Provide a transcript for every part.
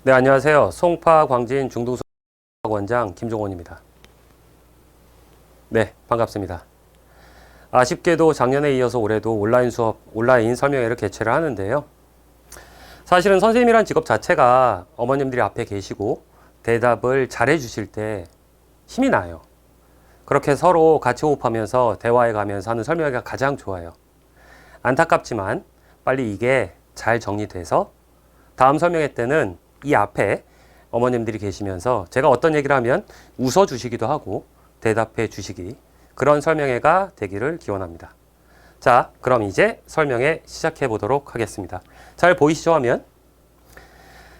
네, 안녕하세요. 송파 광진 중등수학원장 김종원입니다. 네, 반갑습니다. 아쉽게도 작년에 이어서 올해도 온라인 설명회를 개최를 하는데요. 사실은 선생님이란 직업 자체가 어머님들이 앞에 계시고 대답을 잘해 주실 때 힘이 나요. 그렇게 서로 같이 호흡하면서 대화해 가면서 하는 설명회가 가장 좋아요. 안타깝지만 빨리 이게 잘 정리돼서 다음 설명회 때는 이 앞에 어머님들이 계시면서 제가 어떤 얘기를 하면 웃어 주시기도 하고 대답해 주시기, 그런 설명회가 되기를 기원합니다. 자, 그럼 이제 설명회 시작해 보도록 하겠습니다. 잘 보이시죠, 화면?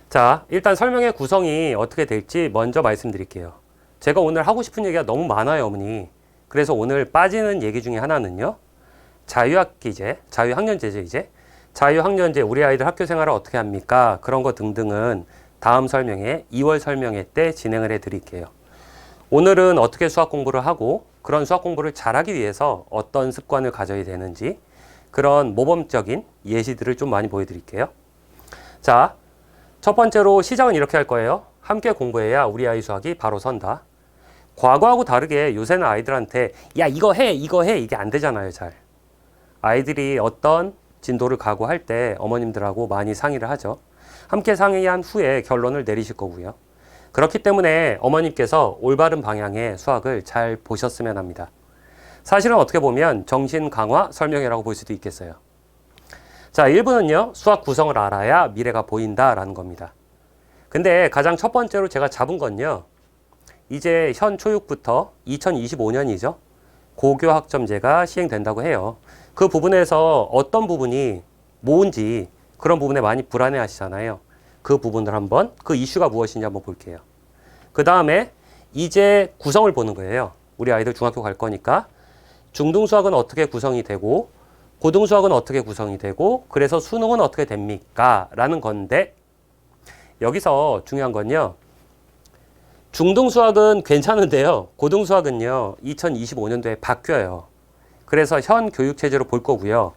자, 일단 설명회 구성이 어떻게 될지 먼저 말씀드릴게요. 제가 오늘 하고 싶은 얘기가 너무 많아요, 어머니. 그래서 오늘 빠지는 얘기 중에 하나는요, 자유학기제, 자유학년제죠, 이제. 자유학년제, 우리 아이들 학교 생활을 어떻게 합니까? 그런 거 등등은 다음 설명회, 2월 설명회 때 진행을 해 드릴게요. 오늘은 어떻게 수학 공부를 하고 그런 수학 공부를 잘하기 위해서 어떤 습관을 가져야 되는지, 그런 모범적인 예시들을 좀 많이 보여드릴게요. 자, 첫 번째로 시작은 이렇게 할 거예요. 함께 공부해야 우리 아이 수학이 바로 선다. 과거하고 다르게 요새는 아이들한테 야, 이거 해, 이게 안 되잖아요, 잘. 아이들이 어떤 진도를 각오할 때 어머님들하고 많이 상의를 하죠. 함께 상의한 후에 결론을 내리실 거고요. 그렇기 때문에 어머님께서 올바른 방향의 수학을 잘 보셨으면 합니다. 사실은 어떻게 보면 정신 강화 설명회라고 볼 수도 있겠어요. 자, 1부는요, 수학 구성을 알아야 미래가 보인다라는 겁니다. 근데 가장 첫 번째로 제가 잡은 건요, 이제 현 초육부터 2025년이죠. 고교 학점제가 시행된다고 해요. 그 부분에서 어떤 부분이 뭔지, 그런 부분에 많이 불안해 하시잖아요. 그 부분을 한번, 그 이슈가 무엇인지 한번 볼게요. 그 다음에 이제 구성을 보는 거예요. 우리 아이들 중학교 갈 거니까 중등수학은 어떻게 구성이 되고 고등수학은 어떻게 구성이 되고 그래서 수능은 어떻게 됩니까? 라는 건데, 여기서 중요한 건요, 중등수학은 괜찮은데요, 고등수학은요 2025년도에 바뀌어요. 그래서 현 교육체제로 볼 거고요.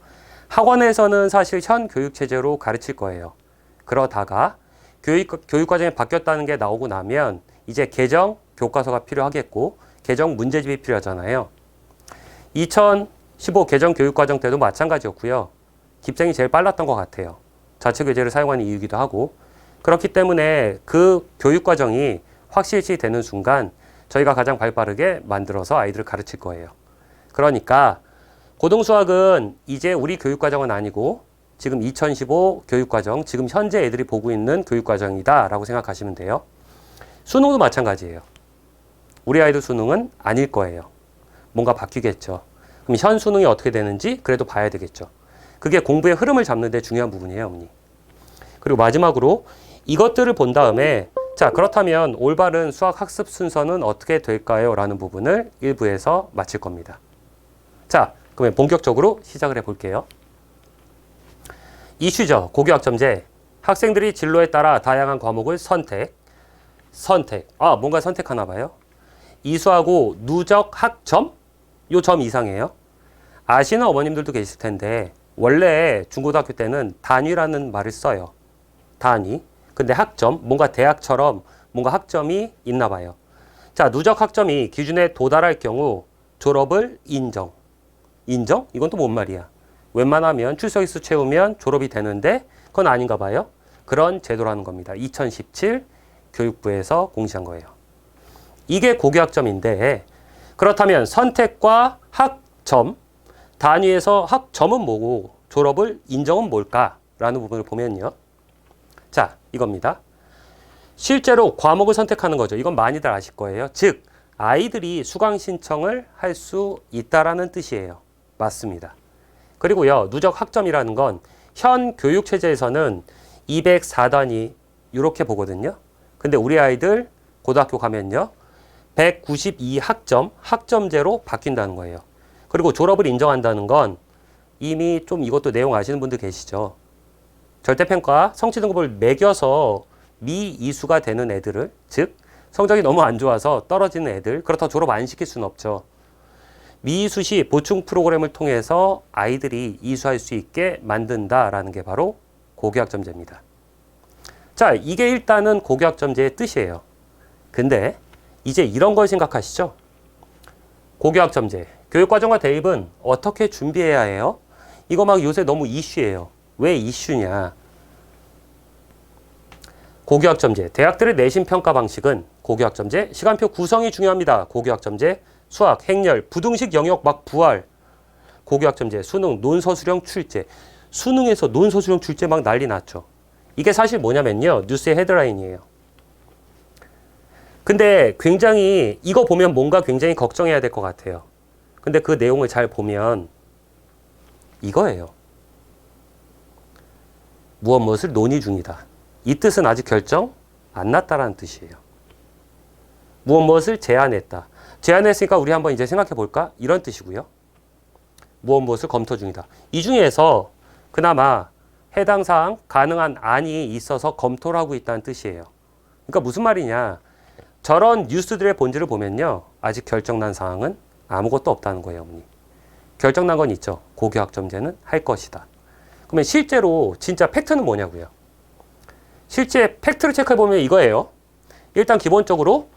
학원에서는 사실 현 교육체제로 가르칠 거예요. 그러다가 교육과정이 바뀌었다는 게 나오고 나면 이제 개정 교과서가 필요하겠고 개정 문제집이 필요하잖아요. 2015 개정 교육과정 때도 마찬가지였고요. 집생이 제일 빨랐던 것 같아요. 자체 교재를 사용하는 이유이기도 하고. 그렇기 때문에 그 교육과정이 확실시 되는 순간 저희가 가장 발빠르게 만들어서 아이들을 가르칠 거예요. 그러니까 고등수학은 이제 우리 교육과정은 아니고 지금 2015 교육과정, 지금 현재 애들이 보고 있는 교육과정이다 라고 생각하시면 돼요. 수능도 마찬가지예요. 우리 아이들 수능은 아닐 거예요. 뭔가 바뀌겠죠. 그럼 현 수능이 어떻게 되는지 그래도 봐야 되겠죠. 그게 공부의 흐름을 잡는 데 중요한 부분이에요, 어머니. 그리고 마지막으로 이것들을 본 다음에, 자, 그렇다면 올바른 수학 학습 순서는 어떻게 될까요? 라는 부분을 1부에서 마칠 겁니다. 자, 그러면 본격적으로 시작을 해볼게요. 이슈죠. 고교학점제. 학생들이 진로에 따라 다양한 과목을 뭔가 선택하나 봐요. 이수하고 누적 학점? 요 점 이상이에요. 아시는 어머님들도 계실 텐데 원래 중고등학교 때는 단위라는 말을 써요. 단위. 근데 학점, 뭔가 대학처럼 뭔가 학점이 있나 봐요. 자, 누적 학점이 기준에 도달할 경우 졸업을 인정. 인정? 이건 또 뭔 말이야? 웬만하면 출석일수 채우면 졸업이 되는데 그건 아닌가 봐요. 그런 제도라는 겁니다. 2017 교육부에서 공시한 거예요. 이게 고교학점인데, 그렇다면 선택과 학점, 단위에서 학점은 뭐고 졸업을 인정은 뭘까라는 부분을 보면요. 자, 이겁니다. 실제로 과목을 선택하는 거죠. 이건 많이들 아실 거예요. 즉, 아이들이 수강 신청을 할 수 있다라는 뜻이에요. 맞습니다. 그리고요, 누적 학점이라는 건 현 교육체제에서는 204단위 이렇게 보거든요. 근데 우리 아이들 고등학교 가면요, 192학점, 학점제로 바뀐다는 거예요. 그리고 졸업을 인정한다는 건 이미 좀 이것도 내용 아시는 분들 계시죠. 절대평가 성취등급을 매겨서 미이수가 되는 애들을, 즉 성적이 너무 안 좋아서 떨어지는 애들, 그렇다고 졸업 안 시킬 수는 없죠. 미이수시 보충 프로그램을 통해서 아이들이 이수할 수 있게 만든다라는 게 바로 고교학점제입니다. 자, 이게 일단은 고교학점제의 뜻이에요. 근데 이제 이런 걸 생각하시죠? 고교학점제, 교육과정과 대입은 어떻게 준비해야 해요? 이거 막 요새 너무 이슈예요. 왜 이슈냐? 고교학점제, 대학들의 내신 평가 방식은 고교학점제, 시간표 구성이 중요합니다. 고교학점제, 수학, 행렬, 부등식 영역 막 부활, 고교학점제, 수능, 논서수령 출제, 수능에서 논서수령 출제 막 난리 났죠. 이게 사실 뭐냐면요, 뉴스의 헤드라인이에요. 근데 굉장히 이거 보면 뭔가 굉장히 걱정해야 될 것 같아요. 근데 그 내용을 잘 보면 이거예요. 무엇을 논의 중이다. 이 뜻은 아직 결정 안 났다라는 뜻이에요. 무엇을 제안했다. 제안했으니까 우리 한번 이제 생각해 볼까? 이런 뜻이고요. 무엇을 검토 중이다. 이 중에서 그나마 해당 사항 가능한 안이 있어서 검토를 하고 있다는 뜻이에요. 그러니까 무슨 말이냐? 저런 뉴스들의 본질을 보면요, 아직 결정난 사항은 아무것도 없다는 거예요, 어머니. 결정난 건 있죠. 고교학점제는 할 것이다. 그러면 실제로 진짜 팩트는 뭐냐고요? 실제 팩트를 체크해보면 이거예요. 일단 기본적으로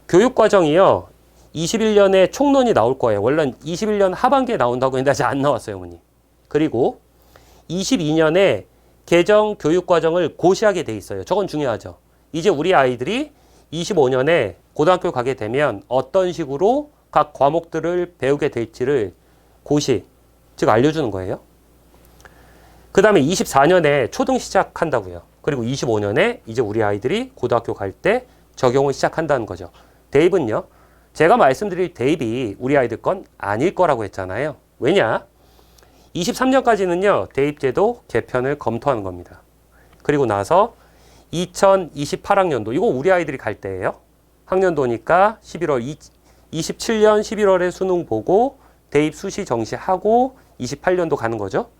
교육과정이요, 21년에 총론이 나올 거예요. 원래는 21년 하반기에 나온다고 했는데 아직 안 나왔어요, 어머니. 그리고 22년에 개정 교육과정을 고시하게 돼 있어요. 저건 중요하죠. 이제 우리 아이들이 25년에 고등학교 가게 되면 어떤 식으로 각 과목들을 배우게 될지를 고시, 즉 알려주는 거예요. 그 다음에 24년에 초등 시작한다고요. 그리고 25년에 이제 우리 아이들이 고등학교 갈 때 적용을 시작한다는 거죠. 대입은요, 제가 말씀드릴 대입이 우리 아이들 건 아닐 거라고 했잖아요. 왜냐? 23년까지는요, 대입제도 개편을 검토하는 겁니다. 그리고 나서 2028학년도, 이거 우리 아이들이 갈 때예요. 학년도니까 27년 11월에 수능 보고 대입 수시 정시하고 28년도 가는 거죠.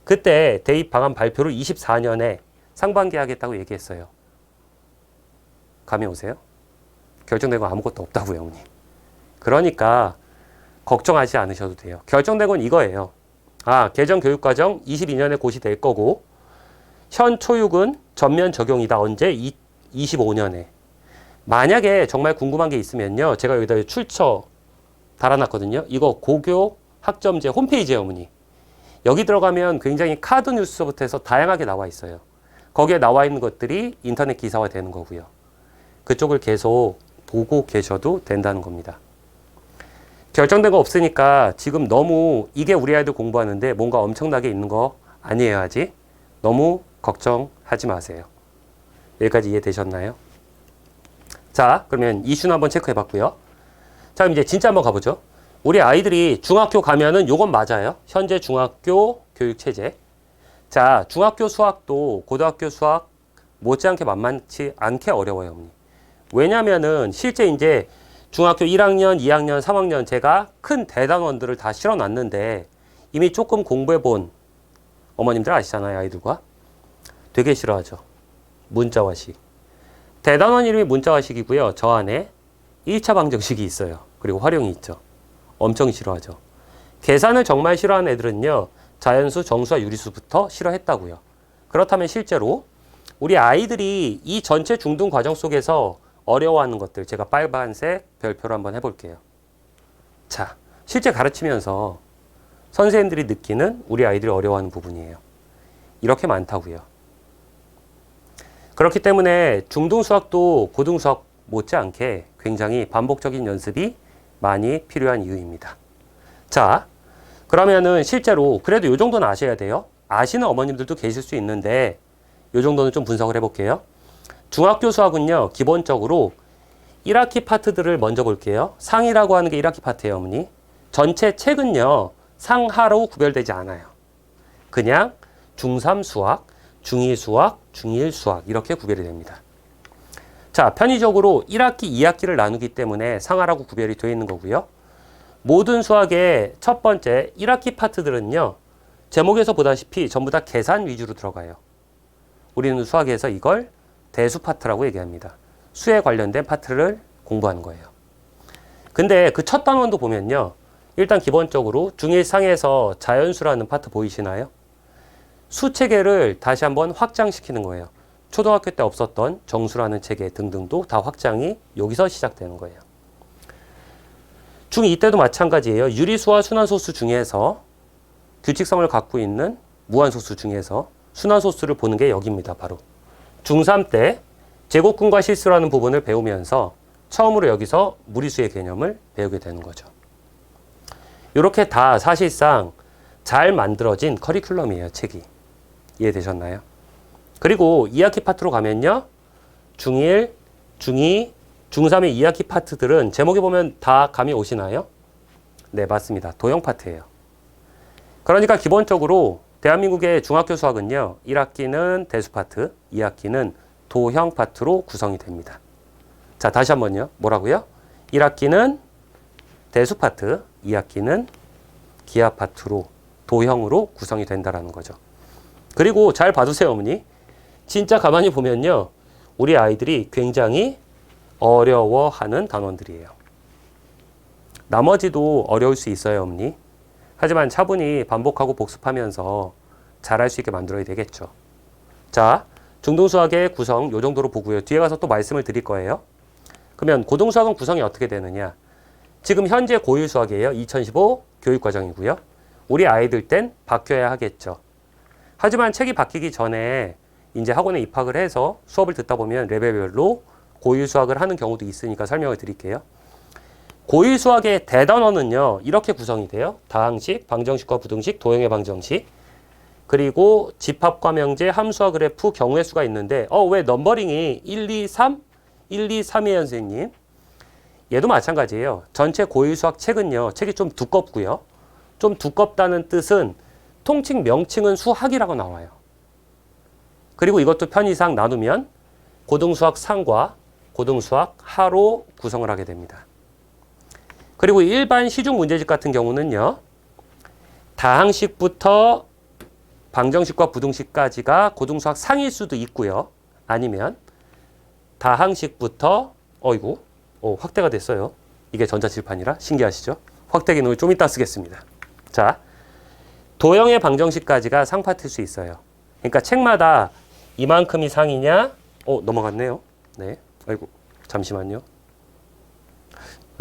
그때 대입 방안 발표를 24년에 상반기에 하겠다고 얘기했어요. 감이 오세요? 결정된 건 아무것도 없다고요, 어머니. 그러니까 걱정하지 않으셔도 돼요. 결정된 건 이거예요. 개정 교육과정 22년에 고시될 거고, 현 초육은 전면 적용이다. 언제? 25년에. 만약에 정말 궁금한 게 있으면요, 제가 여기다 출처 달아놨거든요. 이거 고교 학점제 홈페이지에 어머니. 여기 들어가면 굉장히 카드 뉴스부터 해서 다양하게 나와 있어요. 거기에 나와 있는 것들이 인터넷 기사화 되는 거고요. 그쪽을 계속 보고 계셔도 된다는 겁니다. 결정된 거 없으니까 지금 너무 이게 우리 아이들 공부하는데 뭔가 엄청나게 있는 거 아니에요, 아직. 너무 걱정하지 마세요. 여기까지 이해되셨나요? 자, 그러면 이슈는 한번 체크해 봤고요. 자, 그럼 이제 진짜 한번 가보죠. 우리 아이들이 중학교 가면은 요건 맞아요. 현재 중학교 교육체제. 자, 중학교 수학도 고등학교 수학 못지않게 만만치 않게 어려워요, 어머니. 왜냐면은 실제 이제 중학교 1학년, 2학년, 3학년 제가 큰 대단원들을 다 실어놨는데 이미 조금 공부해본 어머님들 아시잖아요, 아이들과. 되게 싫어하죠. 문자화식. 대단원 이름이 문자화식이고요. 저 안에 1차 방정식이 있어요. 그리고 활용이 있죠. 엄청 싫어하죠. 계산을 정말 싫어하는 애들은요, 자연수, 정수와 유리수부터 싫어했다고요. 그렇다면 실제로 우리 아이들이 이 전체 중등 과정 속에서 어려워하는 것들, 제가 빨간색 별표로 한번 해볼게요. 자, 실제 가르치면서 선생님들이 느끼는 우리 아이들이 어려워하는 부분이에요. 이렇게 많다고요. 그렇기 때문에 중등 수학도 고등 수학 못지않게 굉장히 반복적인 연습이 많이 필요한 이유입니다. 자, 그러면은 실제로 그래도 이 정도는 아셔야 돼요. 아시는 어머님들도 계실 수 있는데 이 정도는 좀 분석을 해볼게요. 중학교 수학은요, 기본적으로 1학기 파트들을 먼저 볼게요. 상이라고 하는 게 1학기 파트예요, 어머니. 전체 책은요, 상하로 구별되지 않아요. 그냥 중3 수학, 중2 수학, 중1 수학 이렇게 구별이 됩니다. 자, 편의적으로 1학기, 2학기를 나누기 때문에 상하라고 구별이 되어 있는 거고요. 모든 수학의 첫 번째 1학기 파트들은요, 제목에서 보다시피 전부 다 계산 위주로 들어가요. 우리는 수학에서 이걸 대수 파트라고 얘기합니다. 수에 관련된 파트를 공부하는 거예요. 근데 그 첫 단원도 보면요, 일단 기본적으로 중1 상에서 자연수라는 파트 보이시나요? 수 체계를 다시 한번 확장시키는 거예요. 초등학교 때 없었던 정수라는 체계 등등도 다 확장이 여기서 시작되는 거예요. 중2 때도 마찬가지예요. 유리수와 순환소수 중에서 규칙성을 갖고 있는 무한소수 중에서 순환소수를 보는 게 여기입니다. 바로 중3 때 제곱근과 실수라는 부분을 배우면서 처음으로 여기서 무리수의 개념을 배우게 되는 거죠. 이렇게 다 사실상 잘 만들어진 커리큘럼이에요. 책이. 이해되셨나요? 그리고 2학기 파트로 가면요. 중1, 중2, 중3의 2학기 파트들은 제목에 보면 다 감이 오시나요? 네, 맞습니다. 도형 파트예요. 그러니까 기본적으로 대한민국의 중학교 수학은요. 1학기는 대수 파트, 2학기는 도형 파트로 구성이 됩니다. 자, 다시 한번요. 뭐라고요? 1학기는 대수 파트, 2학기는 기하 파트로 도형으로 구성이 된다라는 거죠. 그리고 잘 봐두세요, 어머니. 진짜 가만히 보면요. 우리 아이들이 굉장히 어려워하는 단원들이에요. 나머지도 어려울 수 있어요, 어머니. 하지만 차분히 반복하고 복습하면서 잘할 수 있게 만들어야 되겠죠. 자, 중등수학의 구성 요 정도로 보고요. 뒤에 가서 또 말씀을 드릴 거예요. 그러면 고등수학은 구성이 어떻게 되느냐? 지금 현재 고1 수학이에요. 2015 교육과정이고요. 우리 아이들 땐 바뀌어야 하겠죠. 하지만 책이 바뀌기 전에 이제 학원에 입학을 해서 수업을 듣다 보면 레벨별로 고1 수학을 하는 경우도 있으니까 설명을 드릴게요. 고1 수학의 대단원은요. 이렇게 구성이 돼요. 다항식, 방정식과 부등식, 도형의 방정식. 그리고 집합과 명제, 함수와 그래프, 경우의 수가 있는데 왜 넘버링이 1, 2, 3? 1, 2, 3이에요, 선생님. 얘도 마찬가지예요. 전체 고1 수학 책은요. 책이 좀 두껍고요. 좀 두껍다는 뜻은 통칭 명칭은 수학이라고 나와요. 그리고 이것도 편의상 나누면 고등수학 상과 고등수학 하로 구성을 하게 됩니다. 그리고 일반 시중 문제집 같은 경우는요. 다항식부터 방정식과 부등식까지가 고등수학 상일 수도 있고요. 아니면 다항식부터 확대가 됐어요. 이게 전자칠판이라 신기하시죠? 확대 기능을 좀 이따 쓰겠습니다. 자, 도형의 방정식까지가 상파트일 수 있어요. 그러니까 책마다 이만큼이 상이냐? 넘어갔네요. 네. 잠시만요.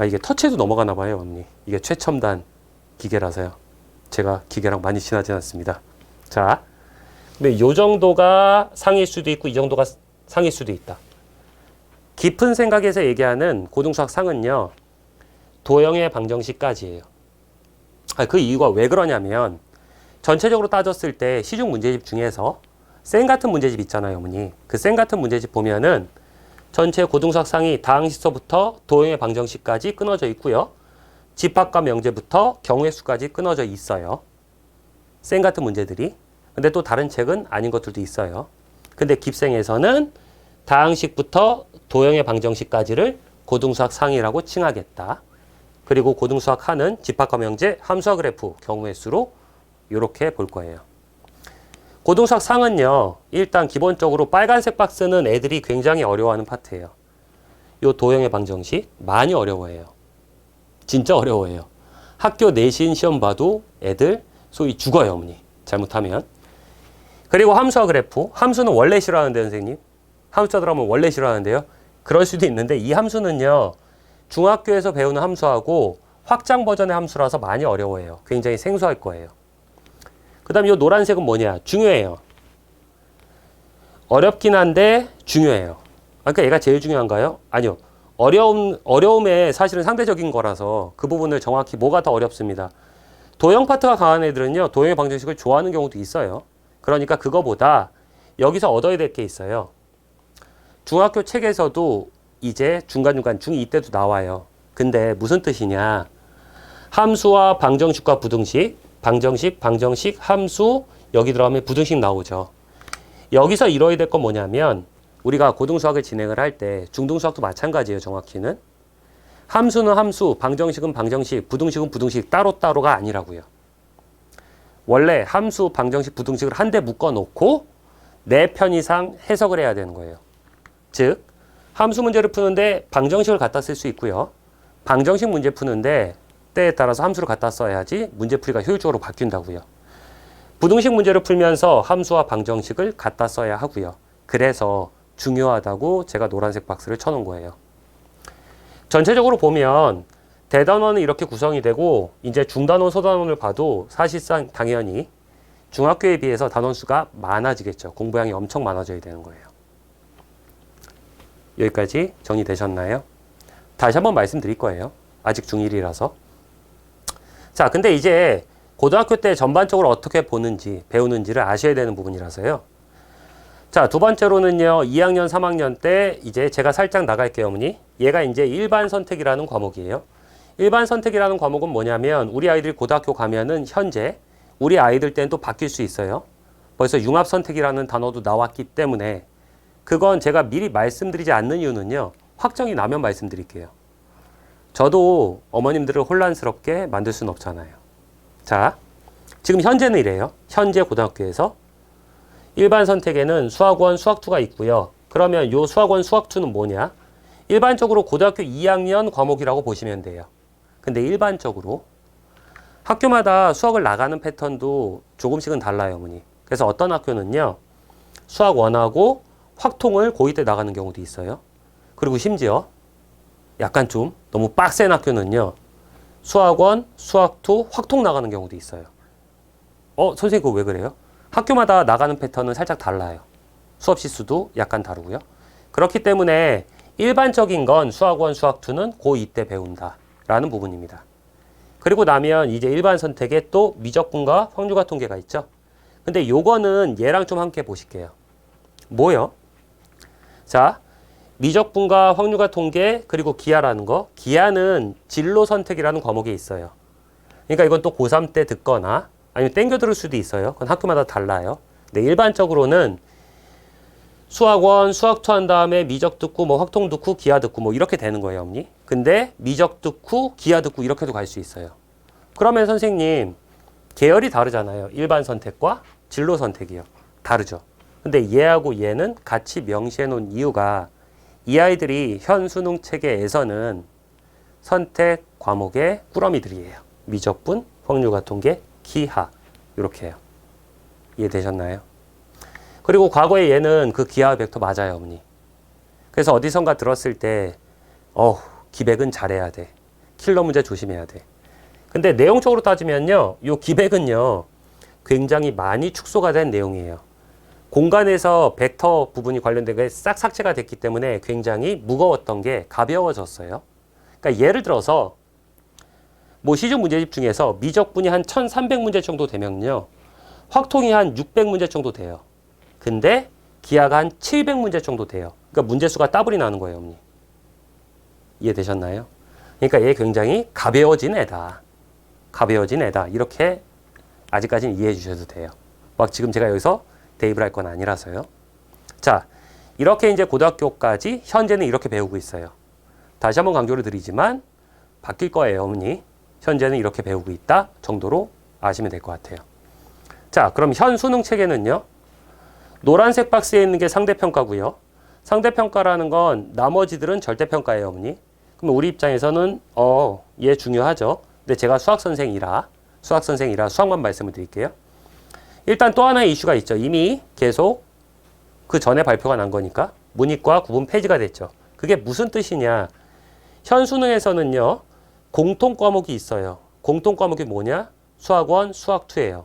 이게 터치해도 넘어가나 봐요, 언니. 이게 최첨단 기계라서요. 제가 기계랑 많이 친하지 않습니다. 자, 근데 요 정도가 상일 수도 있고 이 정도가 상일 수도 있다. 깊은 생각에서 얘기하는 고등수학 상은요. 도형의 방정식까지예요. 그 이유가 왜 그러냐면 전체적으로 따졌을 때 시중 문제집 중에서 쌤 같은 문제집 있잖아요, 어머니. 그 쌤 같은 문제집 보면은 전체 고등수학 상이 다항식서부터 도형의 방정식까지 끊어져 있고요. 집합과 명제부터 경우의 수까지 끊어져 있어요. 쌤 같은 문제들이. 근데 또 다른 책은 아닌 것들도 있어요. 근데 깁생에서는 다항식부터 도형의 방정식까지를 고등수학 상이라고 칭하겠다. 그리고 고등수학 하는 집합과 명제, 함수와 그래프, 경우의 수로 이렇게 볼 거예요. 고등수학 상은요. 일단 기본적으로 빨간색 박스는 애들이 굉장히 어려워하는 파트예요. 요 도형의 방정식 많이 어려워해요. 진짜 어려워해요. 학교 내신 시험 봐도 애들 소위 죽어요, 어머니. 잘못하면. 그리고 함수와 그래프. 함수는 원래 싫어하는데 선생님. 함수자들 하면 원래 싫어하는데요. 그럴 수도 있는데 이 함수는요. 중학교에서 배우는 함수하고 확장 버전의 함수라서 많이 어려워해요. 굉장히 생소할 거예요. 그 다음에 이 노란색은 뭐냐? 중요해요. 어렵긴 한데 중요해요. 그러니까 얘가 제일 중요한가요? 아니요. 어려움에 사실은 상대적인 거라서 그 부분을 정확히 뭐가 더 어렵습니다. 도형 파트가 강한 애들은요. 도형의 방정식을 좋아하는 경우도 있어요. 그러니까 그거보다 여기서 얻어야 될 게 있어요. 중학교 책에서도 이제 중간중간 중2 때도 나와요. 근데 무슨 뜻이냐? 함수와 방정식과 부등식, 방정식, 함수, 여기 들어가면 부등식 나오죠. 여기서 이뤄야 될 건 뭐냐면 우리가 고등수학을 진행을 할 때 중등수학도 마찬가지예요. 정확히는. 함수는 함수, 방정식은 방정식, 부등식은 부등식 따로따로가 아니라고요. 원래 함수, 방정식, 부등식을 한데 묶어놓고 내 편 이상 해석을 해야 되는 거예요. 즉 함수 문제를 푸는데 방정식을 갖다 쓸 수 있고요. 방정식 문제 푸는데 때에 따라서 함수를 갖다 써야지 문제풀이가 효율적으로 바뀐다고요. 부등식 문제를 풀면서 함수와 방정식을 갖다 써야 하고요. 그래서 중요하다고 제가 노란색 박스를 쳐놓은 거예요. 전체적으로 보면 대단원은 이렇게 구성이 되고 이제 중단원, 소단원을 봐도 사실상 당연히 중학교에 비해서 단원 수가 많아지겠죠. 공부량이 엄청 많아져야 되는 거예요. 여기까지 정리되셨나요? 다시 한번 말씀드릴 거예요. 아직 중1이라서. 자, 근데 이제 고등학교 때 전반적으로 어떻게 보는지, 배우는지를 아셔야 되는 부분이라서요. 자, 두 번째로는요, 2학년, 3학년 때 이제 제가 살짝 나갈게요, 어머니. 얘가 이제 일반 선택이라는 과목이에요. 일반 선택이라는 과목은 뭐냐면 우리 아이들이 고등학교 가면은 현재 우리 아이들 때는 또 바뀔 수 있어요. 벌써 융합 선택이라는 단어도 나왔기 때문에 그건 제가 미리 말씀드리지 않는 이유는요. 확정이 나면 말씀드릴게요. 저도 어머님들을 혼란스럽게 만들 수는 없잖아요. 자, 지금 현재는 이래요. 현재 고등학교에서 일반 선택에는 수학원, 수학2가 있고요. 그러면 요 수학원, 수학2는 뭐냐? 일반적으로 고등학교 2학년 과목이라고 보시면 돼요. 근데 일반적으로 학교마다 수학을 나가는 패턴도 조금씩은 달라요, 어머니. 그래서 어떤 학교는요. 수학1하고 확통을 고2 때 나가는 경우도 있어요. 그리고 심지어 약간 좀 너무 빡센 학교는요. 수학1, 수학2, 확통 나가는 경우도 있어요. 선생님 그거 왜 그래요? 학교마다 나가는 패턴은 살짝 달라요. 수업 시수도 약간 다르고요. 그렇기 때문에 일반적인 건 수학1, 수학2는 고2 때 배운다 라는 부분입니다. 그리고 나면 이제 일반 선택에 또 미적분과 확률과 통계가 있죠. 근데 요거는 얘랑 좀 함께 보실게요. 뭐요? 자, 미적분과 확률과 통계 그리고 기하라는 거. 기하는 진로 선택이라는 과목이 있어요. 그러니까 이건 또 고3 때 듣거나 아니면 땡겨 들을 수도 있어요. 그건 학교마다 달라요. 근데 일반적으로는 수학1, 수학2 한 다음에 미적 듣고 뭐 확통 듣고 기하 듣고 뭐 이렇게 되는 거예요, 어머니. 근데 미적 듣고 기하 듣고 이렇게도 갈 수 있어요. 그러면 선생님 계열이 다르잖아요. 일반 선택과 진로 선택이요. 다르죠. 근데 얘하고 얘는 같이 명시해 놓은 이유가 이 아이들이 현 수능 체계에서는 선택 과목의 꾸러미들이에요. 미적분, 확률과 통계, 기하 이렇게 해요. 이해되셨나요? 그리고 과거에 얘는 그 기하 벡터 맞아요, 어머니. 그래서 어디선가 들었을 때 기백은 잘해야 돼. 킬러 문제 조심해야 돼. 근데 내용적으로 따지면요. 요 기백은요. 굉장히 많이 축소가 된 내용이에요. 공간에서 벡터 부분이 관련된 게 싹 삭제가 됐기 때문에 굉장히 무거웠던 게 가벼워졌어요. 그러니까 예를 들어서 뭐 시중 문제집 중에서 미적분이 한 1300문제 정도 되면요. 확통이 한 600문제 정도 돼요. 근데 기하가 한 700문제 정도 돼요. 그러니까 문제수가 더블이 나는 거예요, 어머니. 이해되셨나요? 그러니까 얘 굉장히 가벼워진 애다. 가벼워진 애다. 이렇게 아직까지는 이해해 주셔도 돼요. 막 지금 제가 여기서 대입을 할 건 아니라서요. 자, 이렇게 이제 고등학교까지 현재는 이렇게 배우고 있어요. 다시 한번 강조를 드리지만 바뀔 거예요, 어머니. 현재는 이렇게 배우고 있다 정도로 아시면 될 것 같아요. 자, 그럼 현 수능 체계는요. 노란색 박스에 있는 게 상대평가고요. 상대평가라는 건 나머지들은 절대평가예요, 어머니. 그럼 우리 입장에서는 얘 중요하죠. 근데 제가 수학선생이라 수학만 말씀을 드릴게요. 일단 또 하나의 이슈가 있죠. 이미 계속 그 전에 발표가 난 거니까 문이과 구분 폐지가 됐죠. 그게 무슨 뜻이냐. 현 수능에서는요. 공통 과목이 있어요. 공통 과목이 뭐냐? 수학1, 수학2예요.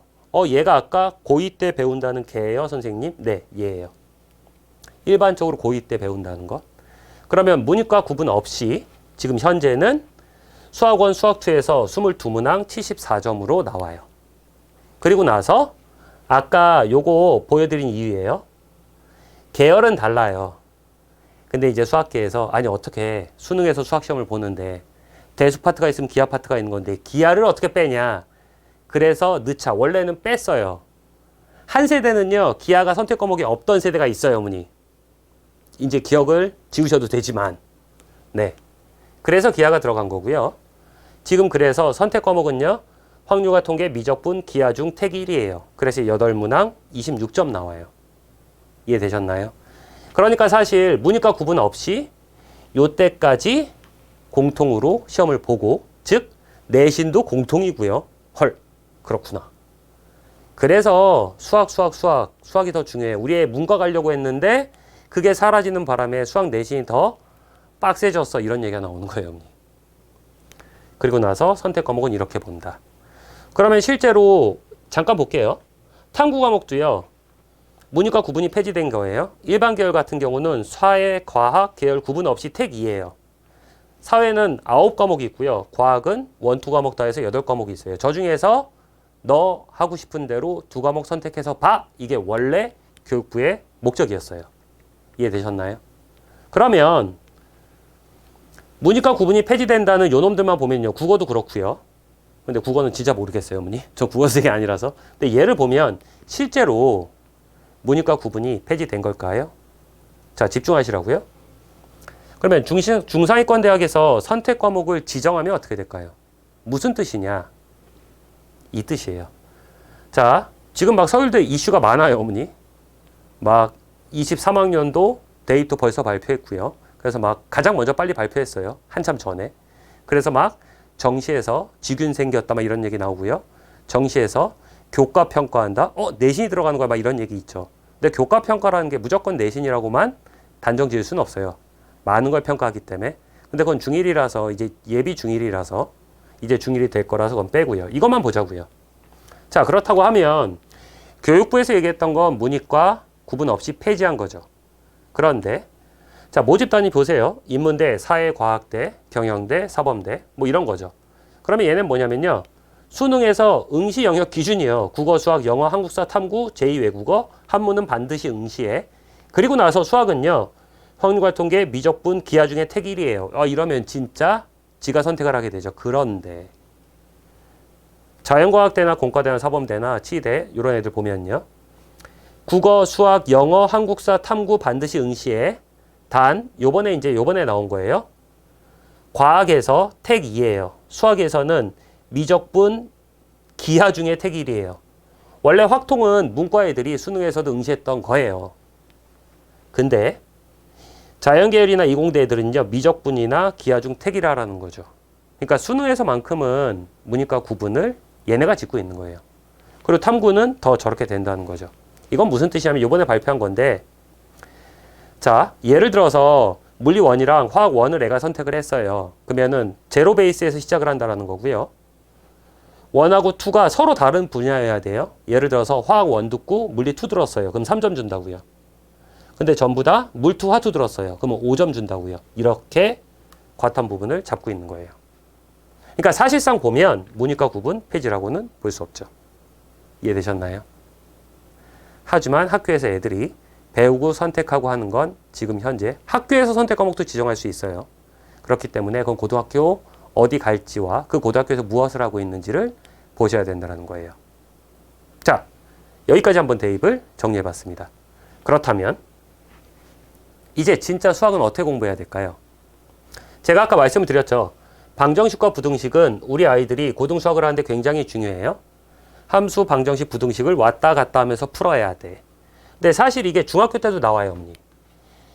얘가 아까 고2 때 배운다는 걔예요, 선생님? 네, 얘예요. 일반적으로 고2 때 배운다는 것. 그러면 문이과 구분 없이 지금 현재는 수학1, 수학2에서 22문항 74점으로 나와요. 그리고 나서 아까 요거 보여드린 이유예요. 계열은 달라요. 근데 이제 수학계에서 아니 어떻게 수능에서 수학시험을 보는데 대수 파트가 있으면 기하 파트가 있는 건데 기하를 어떻게 빼냐. 그래서 넣자. 원래는 뺐어요. 한 세대는요. 기하가 선택 과목이 없던 세대가 있어요, 어머니. 이제 기억을 지우셔도 되지만 네. 그래서 기하가 들어간 거고요. 지금 그래서 선택 과목은요. 확률과 통계, 미적분, 기하 중 택이 1이에요. 그래서 8문항 26점 나와요. 이해되셨나요? 그러니까 사실 문이과 구분 없이 요때까지 공통으로 시험을 보고 즉 내신도 공통이고요. 헐, 그렇구나. 그래서 수학이 더 중요해. 우리의 문과 가려고 했는데 그게 사라지는 바람에 수학 내신이 더 빡세졌어. 이런 얘기가 나오는 거예요. 어머니. 그리고 나서 선택 과목은 이렇게 본다. 그러면 실제로 잠깐 볼게요. 탐구 과목도요. 문이과 구분이 폐지된 거예요. 일반 계열 같은 경우는 사회, 과학, 계열 구분 없이 택 2예요. 사회는 9과목이 있고요. 과학은 1, 2과목 다 해서 8과목이 있어요. 저 중에서 너 하고 싶은 대로 2과목 선택해서 봐. 이게 원래 교육부의 목적이었어요. 이해되셨나요? 그러면 문이과 구분이 폐지된다는 요 놈들만 보면요. 국어도 그렇고요. 근데 국어는 진짜 모르겠어요, 어머니. 저 국어색이 아니라서. 근데 얘를 보면 실제로 문이과 구분이 폐지된 걸까요? 자, 집중하시라고요. 그러면 중상위권 대학에서 선택 과목을 지정하면 어떻게 될까요? 무슨 뜻이냐? 이 뜻이에요. 자, 지금 막 서울대 이슈가 많아요, 어머니. 막 23학년도 데이터 벌써 발표했고요. 그래서 막 가장 먼저 빨리 발표했어요. 한참 전에. 그래서 막 정시에서 지균 생겼다 막 이런 얘기 나오고요. 정시에서 교과 평가한다. 내신이 들어가는 거야 막 이런 얘기 있죠. 근데 교과 평가라는 게 무조건 내신이라고만 단정 지을 수는 없어요. 많은 걸 평가하기 때문에. 근데 그건 중1이라서 이제 예비 중1이라서 이제 중1이 될 거라서 그건 빼고요. 이것만 보자고요. 자, 그렇다고 하면 교육부에서 얘기했던 건 문이과 구분 없이 폐지한 거죠. 그런데 자, 모집 단위 보세요. 인문대, 사회과학대, 경영대, 사범대 뭐 이런 거죠. 그러면 얘는 뭐냐면요. 수능에서 응시 영역 기준이에요. 국어, 수학, 영어, 한국사, 탐구, 제2외국어, 한문은 반드시 응시해. 그리고 나서 수학은요. 확률과 통계, 미적분, 기하 중에 택 1이에요. 이러면 진짜 지가 선택을 하게 되죠. 그런데 자연과학대나 공과대나 사범대나 치대 이런 애들 보면요. 국어, 수학, 영어, 한국사, 탐구 반드시 응시해. 단 요번에 나온 거예요. 과학에서 택 2예요. 수학에서는 미적분, 기하 중에 택 1이에요. 원래 확통은 문과 애들이 수능에서도 응시했던 거예요. 근데 자연계열이나 이공대 애들은요. 미적분이나 기하 중 택 1하라는 거죠. 그러니까 수능에서만큼은 문이과 구분을 얘네가 짓고 있는 거예요. 그리고 탐구는 더 저렇게 된다는 거죠. 이건 무슨 뜻이냐면 이번에 발표한 건데 자, 예를 들어서 물리 1이랑 화학 1을 애가 선택을 했어요. 그러면은 제로 베이스에서 시작을 한다는 거고요. 1하고 2가 서로 다른 분야여야 돼요. 예를 들어서 화학 1 듣고 물리 2 들었어요. 그럼 3점 준다고요. 근데 전부 다 물 2, 화 2 들었어요. 그러면 5점 준다고요. 이렇게 과탐 부분을 잡고 있는 거예요. 그러니까 사실상 보면 문이과 구분 폐지라고는 볼 수 없죠. 이해되셨나요? 하지만 학교에서 애들이 배우고 선택하고 하는 건 지금 현재 학교에서 선택 과목도 지정할 수 있어요. 그렇기 때문에 그건 고등학교 어디 갈지와 그 고등학교에서 무엇을 하고 있는지를 보셔야 된다는 거예요. 자, 여기까지 한번 대입을 정리해 봤습니다. 그렇다면 이제 진짜 수학은 어떻게 공부해야 될까요? 제가 아까 말씀을 드렸죠. 방정식과 부등식은 우리 아이들이 고등수학을 하는데 굉장히 중요해요. 함수, 방정식, 부등식을 왔다 갔다 하면서 풀어야 돼. 근데 사실 이게 중학교 때도 나와요, 어머니.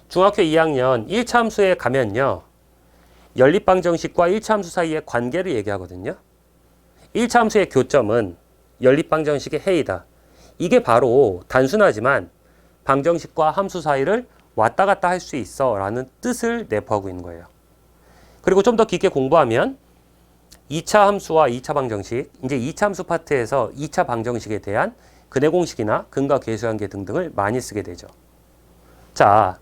중학교 2학년 1차 함수에 가면요. 연립방정식과 1차 함수 사이의 관계를 얘기하거든요. 1차 함수의 교점은 연립방정식의 해이다. 이게 바로 단순하지만 방정식과 함수 사이를 왔다 갔다 할 수 있어 라는 뜻을 내포하고 있는 거예요. 그리고 좀 더 깊게 공부하면 2차 함수와 2차 방정식, 이제 2차 함수 파트에서 2차 방정식에 대한 근해 공식이나 근과 계수관계 등등을 많이 쓰게 되죠. 자,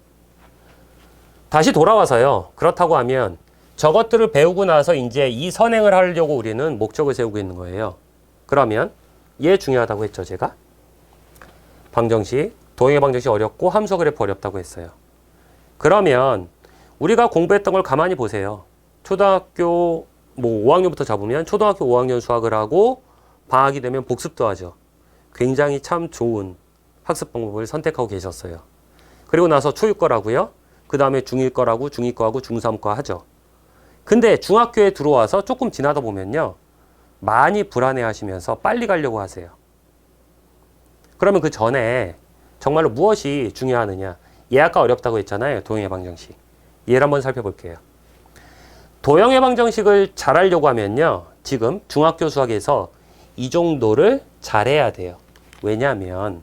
다시 돌아와서요. 그렇다고 하면 저것들을 배우고 나서 이제 이 선행을 하려고 우리는 목적을 세우고 있는 거예요. 그러면 얘 중요하다고 했죠, 제가. 방정식, 도형의 방정식 어렵고 함수 그래프 어렵다고 했어요. 그러면 우리가 공부했던 걸 가만히 보세요. 초등학교 5학년부터 잡으면 초등학교 5학년 수학을 하고 방학이 되면 복습도 하죠. 굉장히 참 좋은 학습 방법을 선택하고 계셨어요. 그리고 나서 초6 거라고요. 그 다음에 중1 거라고 중2 거하고 중3 거 하죠. 근데 중학교에 들어와서 조금 지나다 보면요. 많이 불안해 하시면서 빨리 가려고 하세요. 그러면 그 전에 정말로 무엇이 중요하느냐. 얘 아까 어렵다고 했잖아요. 도형의 방정식. 얘를 한번 살펴볼게요. 도형의 방정식을 잘하려고 하면요. 지금 중학교 수학에서 이 정도를 잘해야 돼요. 왜냐하면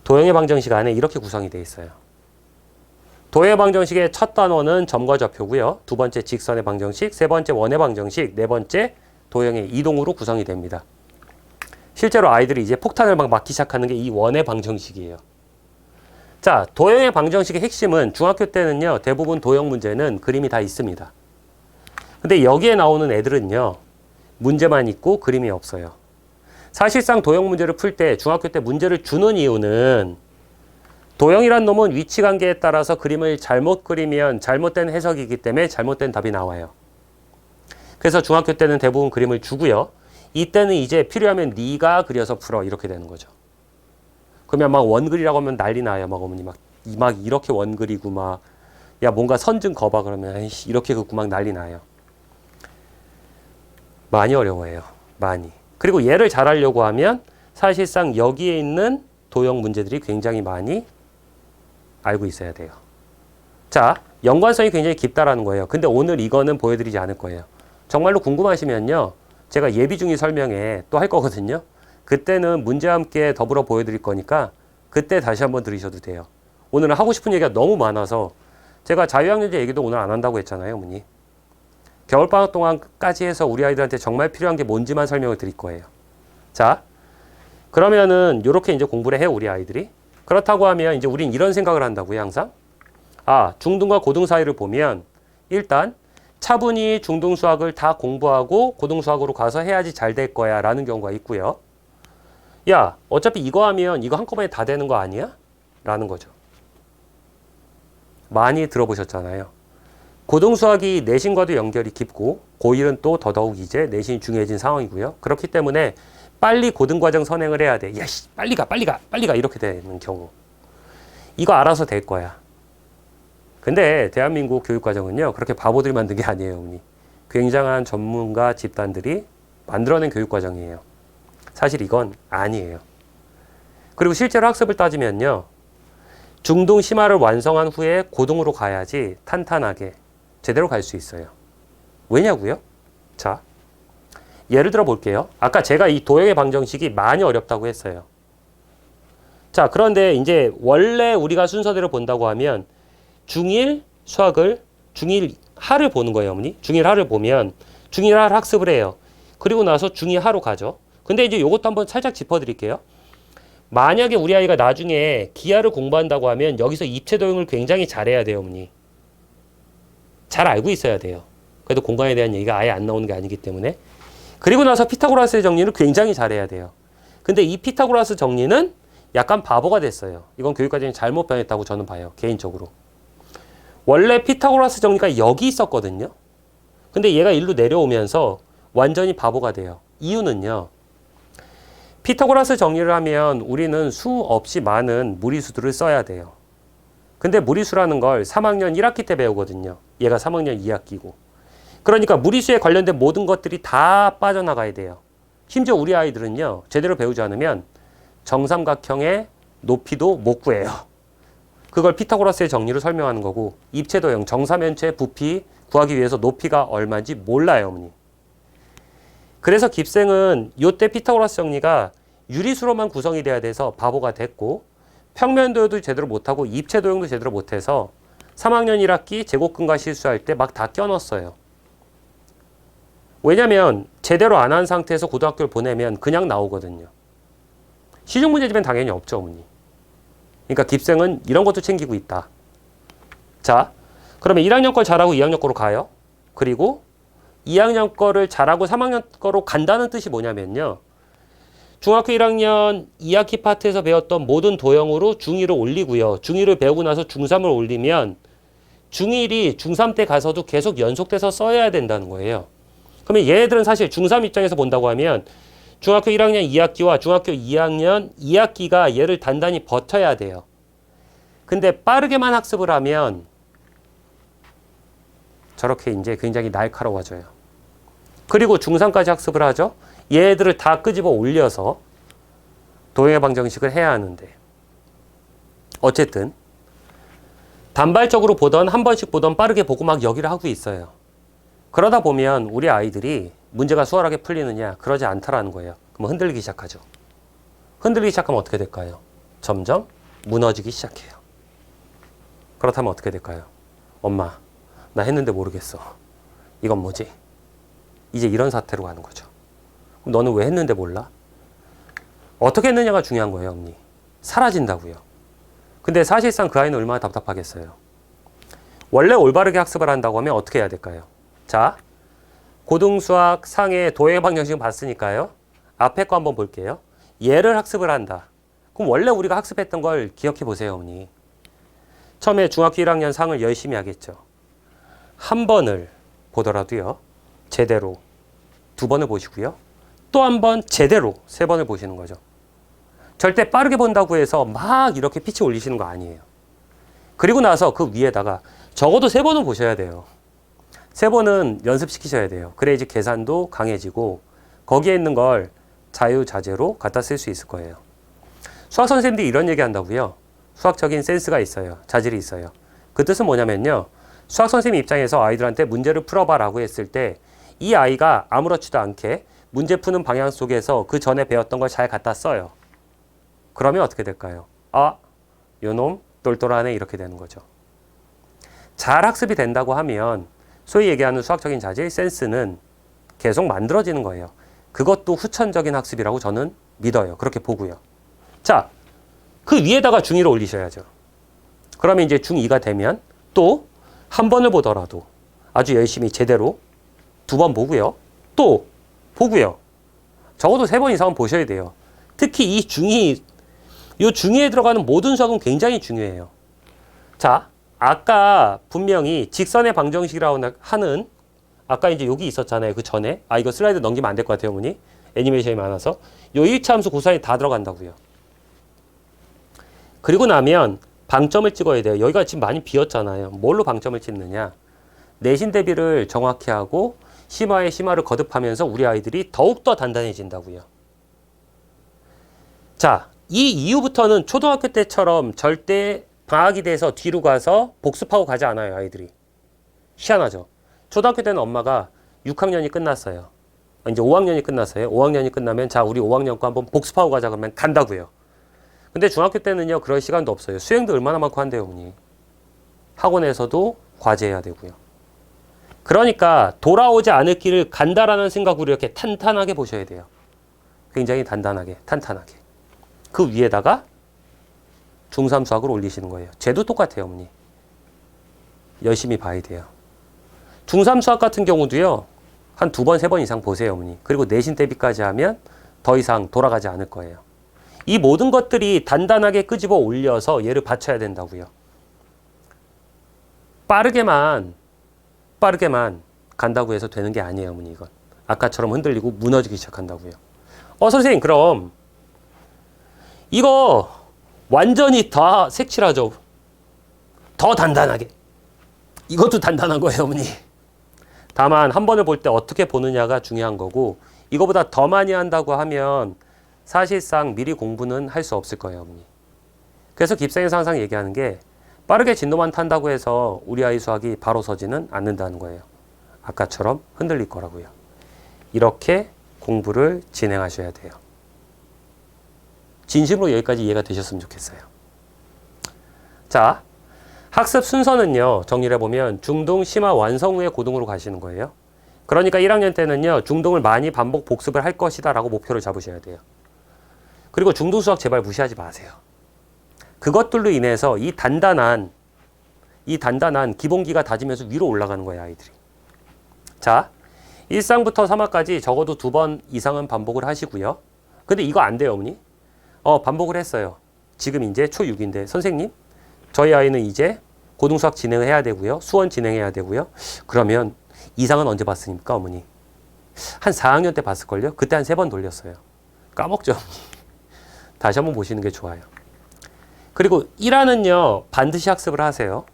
도형의 방정식 안에 이렇게 구성이 되어 있어요. 도형의 방정식의 첫 단원은 점과 좌표고요. 두 번째 직선의 방정식, 세 번째 원의 방정식, 네 번째 도형의 이동으로 구성이 됩니다. 실제로 아이들이 이제 폭탄을 막 맞기 시작하는 게 이 원의 방정식이에요. 자, 도형의 방정식의 핵심은 중학교 때는요, 대부분 도형 문제는 그림이 다 있습니다. 근데 여기에 나오는 애들은요, 문제만 있고 그림이 없어요. 사실상 도형 문제를 풀 때 중학교 때 문제를 주는 이유는 도형이란 놈은 위치 관계에 따라서 그림을 잘못 그리면 잘못된 해석이기 때문에 잘못된 답이 나와요. 그래서 중학교 때는 대부분 그림을 주고요. 이때는 이제 필요하면 네가 그려서 풀어 이렇게 되는 거죠. 그러면 막 원글이라고 하면 난리 나요. 막 어머니 막 이렇게 원글이고 막 야 뭔가 선 좀 거봐 그러면 에이씨 이렇게 긋고 막 난리 나요. 많이 어려워해요. 많이. 그리고 얘를 잘하려고 하면 사실상 여기에 있는 도형 문제들이 굉장히 많이 알고 있어야 돼요. 자, 연관성이 굉장히 깊다라는 거예요. 근데 오늘 이거는 보여드리지 않을 거예요. 정말로 궁금하시면요. 제가 예비중위 설명회 또 할 거거든요. 그때는 문제와 함께 더불어 보여드릴 거니까 그때 다시 한번 들으셔도 돼요. 오늘은 하고 싶은 얘기가 너무 많아서 제가 자유학년제 얘기도 오늘 안 한다고 했잖아요, 어머니. 겨울방학 동안까지 해서 우리 아이들한테 정말 필요한 게 뭔지만 설명을 드릴 거예요. 자, 그러면은 이렇게 이제 공부를 해요, 우리 아이들이. 그렇다고 하면 이제 우린 이런 생각을 한다고요, 항상. 아, 중등과 고등 사이를 보면 일단 차분히 중등 수학을 다 공부하고 고등 수학으로 가서 해야지 잘 될 거야 라는 경우가 있고요. 야, 어차피 이거 하면 이거 한꺼번에 다 되는 거 아니야? 라는 거죠. 많이 들어보셨잖아요. 고등 수학이 내신과도 연결이 깊고 고1은 또 더더욱 이제 내신이 중요해진 상황이고요. 그렇기 때문에 빨리 고등과정 선행을 해야 돼. 야, 씨, 빨리 가 이렇게 되는 경우. 이거 알아서 될 거야. 근데 대한민국 교육과정은요, 그렇게 바보들이 만든 게 아니에요, 어머니. 굉장한 전문가 집단들이 만들어낸 교육과정이에요. 사실 이건 아니에요. 그리고 실제로 학습을 따지면요, 중등 심화를 완성한 후에 고등으로 가야지 탄탄하게 제대로 갈 수 있어요. 왜냐고요? 자, 예를 들어 볼게요. 아까 제가 이 도형의 방정식이 많이 어렵다고 했어요. 자, 그런데 이제 원래 우리가 순서대로 본다고 하면 중1 수학을 중1 하를 보는 거예요, 어머니. 중1 하를 보면 중1 하를 학습을 해요. 그리고 나서 중2 하로 가죠. 근데 이제 이것도 한번 살짝 짚어드릴게요. 만약에 우리 아이가 나중에 기하를 공부한다고 하면 여기서 입체 도형을 굉장히 잘해야 돼요, 어머니. 잘 알고 있어야 돼요. 그래도 공간에 대한 얘기가 아예 안 나오는 게 아니기 때문에. 그리고 나서 피타고라스의 정리를 굉장히 잘해야 돼요. 근데 이 피타고라스 정리는 약간 바보가 됐어요. 이건 교육과정이 잘못 변했다고 저는 봐요, 개인적으로. 원래 피타고라스 정리가 여기 있었거든요. 근데 얘가 일로 내려오면서 완전히 바보가 돼요. 이유는요. 피타고라스 정리를 하면 우리는 수없이 많은 무리수들을 써야 돼요. 근데 무리수라는 걸 3학년 1학기 때 배우거든요. 얘가 3학년 2학기고. 그러니까 무리수에 관련된 모든 것들이 다 빠져나가야 돼요. 심지어 우리 아이들은요, 제대로 배우지 않으면 정삼각형의 높이도 못 구해요. 그걸 피타고라스의 정리로 설명하는 거고, 입체도형, 정사면체 부피 구하기 위해서 높이가 얼마인지 몰라요, 어머니. 그래서 깁생은 요때 피타고라스 정리가 유리수로만 구성이 돼야 돼서 바보가 됐고, 평면도형도 제대로 못하고 입체도형도 제대로 못해서 3학년 1학기 제곱근과 실수할 때 막 다 껴넣었어요. 왜냐면 제대로 안 한 상태에서 고등학교를 보내면 그냥 나오거든요. 시중문제집엔 당연히 없죠, 어머니. 그러니까 깁생은 이런 것도 챙기고 있다. 자, 그러면 1학년 걸 잘하고 2학년 거로 가요. 그리고 2학년 거를 잘하고 3학년 거로 간다는 뜻이 뭐냐면요. 중학교 1학년 2학기 파트에서 배웠던 모든 도형으로 중2를 올리고요. 중2를 배우고 나서 중3을 올리면 중1이 중3 때 가서도 계속 연속돼서 써야 된다는 거예요. 그러면 얘네들은 사실 중3 입장에서 본다고 하면 중학교 1학년 2학기와 중학교 2학년 2학기가 얘를 단단히 버텨야 돼요. 근데 빠르게만 학습을 하면 저렇게 이제 굉장히 날카로워져요. 그리고 중3까지 학습을 하죠. 얘들을 다 끄집어 올려서 도형의 방정식을 해야 하는데, 어쨌든 단발적으로 보던 한 번씩 보던 빠르게 보고 막 여기를 하고 있어요. 그러다 보면 우리 아이들이 문제가 수월하게 풀리느냐? 그러지 않다라는 거예요. 그럼 흔들리기 시작하죠. 흔들리기 시작하면 어떻게 될까요? 점점 무너지기 시작해요. 그렇다면 어떻게 될까요? 엄마, 나 했는데 모르겠어. 이건 뭐지? 이제 이런 사태로 가는 거죠. 그럼 너는 왜 했는데 몰라? 어떻게 했느냐가 중요한 거예요, 언니. 사라진다고요. 근데 사실상 그 아이는 얼마나 답답하겠어요. 원래 올바르게 학습을 한다고 하면 어떻게 해야 될까요? 자, 고등수학 상의 도형 방정식을 봤으니까요. 앞에 거 한번 볼게요. 얘를 학습을 한다. 그럼 원래 우리가 학습했던 걸 기억해 보세요, 어머니. 처음에 중학교 1학년 상을 열심히 하겠죠. 한 번을 보더라도요. 제대로 2번을 보시고요. 또 한 번 제대로 3번을 보시는 거죠. 절대 빠르게 본다고 해서 막 이렇게 피치 올리시는 거 아니에요. 그리고 나서 그 위에다가 적어도 3번은 보셔야 돼요. 3번은 연습시키셔야 돼요. 그래야지 계산도 강해지고 거기에 있는 걸 자유자재로 갖다 쓸 수 있을 거예요. 수학 선생님들이 이런 얘기 한다고요. 수학적인 센스가 있어요. 자질이 있어요. 그 뜻은 뭐냐면요. 수학 선생님 입장에서 아이들한테 문제를 풀어봐 라고 했을 때 이 아이가 아무렇지도 않게 문제 푸는 방향 속에서 그 전에 배웠던 걸 잘 갖다 써요. 그러면 어떻게 될까요? 아, 요놈 똘똘하네 이렇게 되는 거죠. 잘 학습이 된다고 하면 소위 얘기하는 수학적인 자질, 센스는 계속 만들어지는 거예요. 그것도 후천적인 학습이라고 저는 믿어요. 그렇게 보고요. 자, 그 위에다가 중2를 올리셔야죠. 그러면 이제 중2가 되면 또 한 번을 보더라도 아주 열심히 제대로 2번 보고요. 또 보고요. 적어도 3번 이상은 보셔야 돼요. 특히 이 중2, 이 중2에 들어가는 모든 수학은 굉장히 중요해요. 자, 아까 분명히 직선의 방정식이라고 하는 아까 이제 여기 있었잖아요. 그 전에. 아, 이거 슬라이드 넘기면 안 될 것 같아요, 어머니. 애니메이션이 많아서. 요 1차 함수 고사에 다 들어간다고요. 그리고 나면 방점을 찍어야 돼요. 여기가 지금 많이 비었잖아요. 뭘로 방점을 찍느냐. 내신 대비를 정확히 하고 심화에 심화를 거듭하면서 우리 아이들이 더욱더 단단해진다고요. 자, 이 이후부터는 초등학교 때처럼 절대 방학이 돼서 뒤로 가서 복습하고 가지 않아요, 아이들이. 희한하죠. 초등학교 때는 엄마가 6학년이 끝났어요. 이제 5학년이 끝났어요. 5학년이 끝나면 자, 우리 5학년 거 한번 복습하고 가자 그러면 간다고요. 근데 중학교 때는요, 그럴 시간도 없어요. 수행도 얼마나 많고 한대요, 어머니. 학원에서도 과제해야 되고요. 그러니까 돌아오지 않을 길을 간다라는 생각으로 이렇게 탄탄하게 보셔야 돼요. 굉장히 단단하게, 탄탄하게. 그 위에다가 중3 수학을 올리시는 거예요. 쟤도 똑같아요, 어머니. 열심히 봐야 돼요. 중3 수학 같은 경우도요, 한 2번, 3번 이상 보세요, 어머니. 그리고 내신 대비까지 하면 더 이상 돌아가지 않을 거예요. 이 모든 것들이 단단하게 끄집어 올려서 얘를 받쳐야 된다고요. 빠르게만 간다고 해서 되는 게 아니에요, 어머니, 이건. 아까처럼 흔들리고 무너지기 시작한다고요. 선생님, 그럼 이거 완전히 다 색칠하죠. 더 단단하게. 이것도 단단한 거예요, 어머니. 다만 한 번을 볼 때 어떻게 보느냐가 중요한 거고, 이거보다 더 많이 한다고 하면 사실상 미리 공부는 할 수 없을 거예요, 어머니. 그래서 깁생에서 항상 얘기하는 게 빠르게 진도만 탄다고 해서 우리 아이 수학이 바로 서지는 않는다는 거예요. 아까처럼 흔들릴 거라고요. 이렇게 공부를 진행하셔야 돼요. 진심으로 여기까지 이해가 되셨으면 좋겠어요. 자, 학습 순서는요, 정리를 해보면 중등, 심화, 완성 후에 고등으로 가시는 거예요. 그러니까 1학년 때는요, 중등을 많이 반복 복습을 할 것이다 라고 목표를 잡으셔야 돼요. 그리고 중등 수학 제발 무시하지 마세요. 그것들로 인해서 이 단단한 기본기가 다지면서 위로 올라가는 거예요, 아이들이. 자, 1상부터 3화까지 적어도 2번 이상은 반복을 하시고요. 근데 이거 안 돼요, 어머니? 반복을 했어요. 지금 이제 초6인데, 선생님, 저희 아이는 이제 고등수학 진행을 해야 되고요. 수원 진행해야 되고요. 그러면 이상은 언제 봤습니까, 어머니? 한 4학년 때 봤을걸요? 그때 한 3번 돌렸어요. 까먹죠, 어머니. 다시 한번 보시는 게 좋아요. 그리고 1화는요, 반드시 학습을 하세요.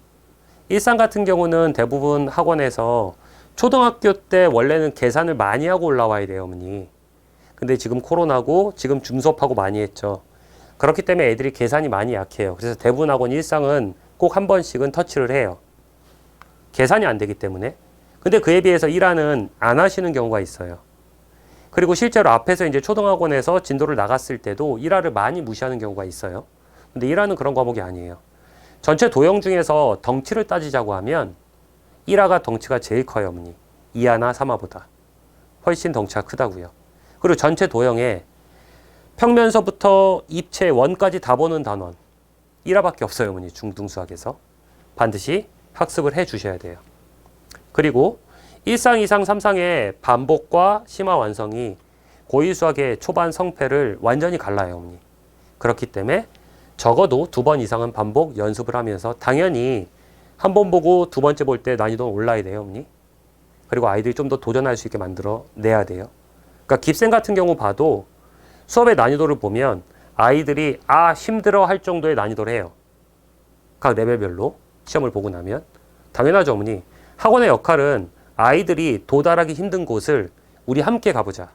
1상 같은 경우는 대부분 학원에서 초등학교 때 원래는 계산을 많이 하고 올라와야 돼요, 어머니. 근데 지금 코로나고 지금 줌수업하고 많이 했죠. 그렇기 때문에 애들이 계산이 많이 약해요. 그래서 대부분 학원 1상은 꼭 한 번씩은 터치를 해요. 계산이 안 되기 때문에. 근데 그에 비해서 1화는 안 하시는 경우가 있어요. 그리고 실제로 앞에서 이제 초등학원에서 진도를 나갔을 때도 1화를 많이 무시하는 경우가 있어요. 근데 1화는 그런 과목이 아니에요. 전체 도형 중에서 덩치를 따지자고 하면 1화가 덩치가 제일 커요, 어머니. 2화나 3화보다. 훨씬 덩치가 크다고요. 그리고 전체 도형에 평면서부터 입체 원까지 다 보는 단원 1화밖에 없어요, 어머니. 중등수학에서. 반드시 학습을 해 주셔야 돼요. 그리고 1상, 2상, 3상의 반복과 심화 완성이 고1 수학의 초반 성패를 완전히 갈라요, 어머니. 그렇기 때문에 적어도 2번 이상은 반복 연습을 하면서 당연히 한 번 보고 두 번째 볼 때 난이도는 올라야 돼요, 어머니. 그리고 아이들이 좀 더 도전할 수 있게 만들어 내야 돼요. 그러니까 깁센 같은 경우 봐도 수업의 난이도를 보면 아이들이 힘들어 할 정도의 난이도를 해요. 각 레벨별로 시험을 보고 나면. 당연하죠, 어머니. 학원의 역할은 아이들이 도달하기 힘든 곳을 우리 함께 가보자.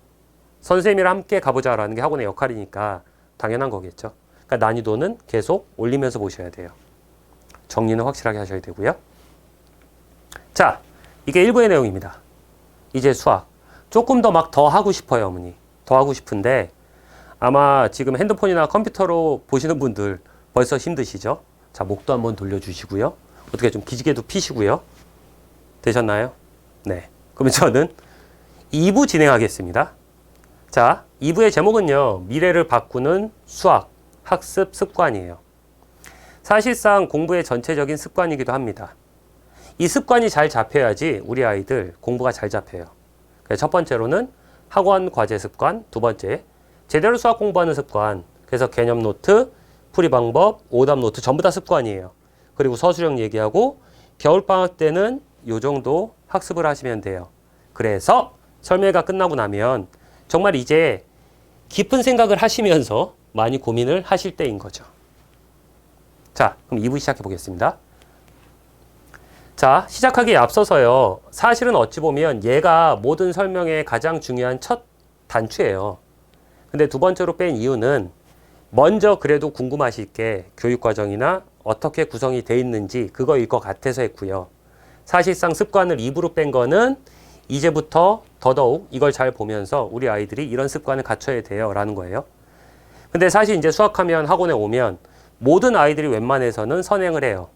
선생님이랑 함께 가보자라는 게 학원의 역할이니까 당연한 거겠죠. 그러니까 난이도는 계속 올리면서 보셔야 돼요. 정리는 확실하게 하셔야 되고요. 자, 이게 1부의 내용입니다. 이제 수학. 조금 더 막 더 하고 싶어요, 어머니. 더 하고 싶은데 아마 지금 핸드폰이나 컴퓨터로 보시는 분들 벌써 힘드시죠? 자, 목도 한번 돌려주시고요. 어떻게 좀 기지개도 피시고요. 되셨나요? 네. 그러면 저는 2부 진행하겠습니다. 자, 2부의 제목은요. 미래를 바꾸는 수학, 학습 습관이에요. 사실상 공부의 전체적인 습관이기도 합니다. 이 습관이 잘 잡혀야지 우리 아이들 공부가 잘 잡혀요. 그래서 첫 번째로는 학원 과제 습관, 두 번째 제대로 수학 공부하는 습관. 그래서 개념 노트, 풀이 방법, 오답 노트 전부 다 습관이에요. 그리고 서술형 얘기하고 겨울방학 때는 요 정도 학습을 하시면 돼요. 그래서 설명회가 끝나고 나면 정말 이제 깊은 생각을 하시면서 많이 고민을 하실 때인 거죠. 자, 그럼 2부 시작해 보겠습니다. 자, 시작하기에 앞서서요. 사실은 어찌 보면 얘가 모든 설명의 가장 중요한 첫 단추예요. 근데 두 번째로 뺀 이유는 먼저 그래도 궁금하실 게 교육과정이나 어떻게 구성이 돼 있는지 그거일 것 같아서 했고요. 사실상 습관을 2부로 뺀 거는 이제부터 더더욱 이걸 잘 보면서 우리 아이들이 이런 습관을 갖춰야 돼요 라는 거예요. 근데 사실 이제 수학하면 학원에 오면 모든 아이들이 웬만해서는 선행을 해요.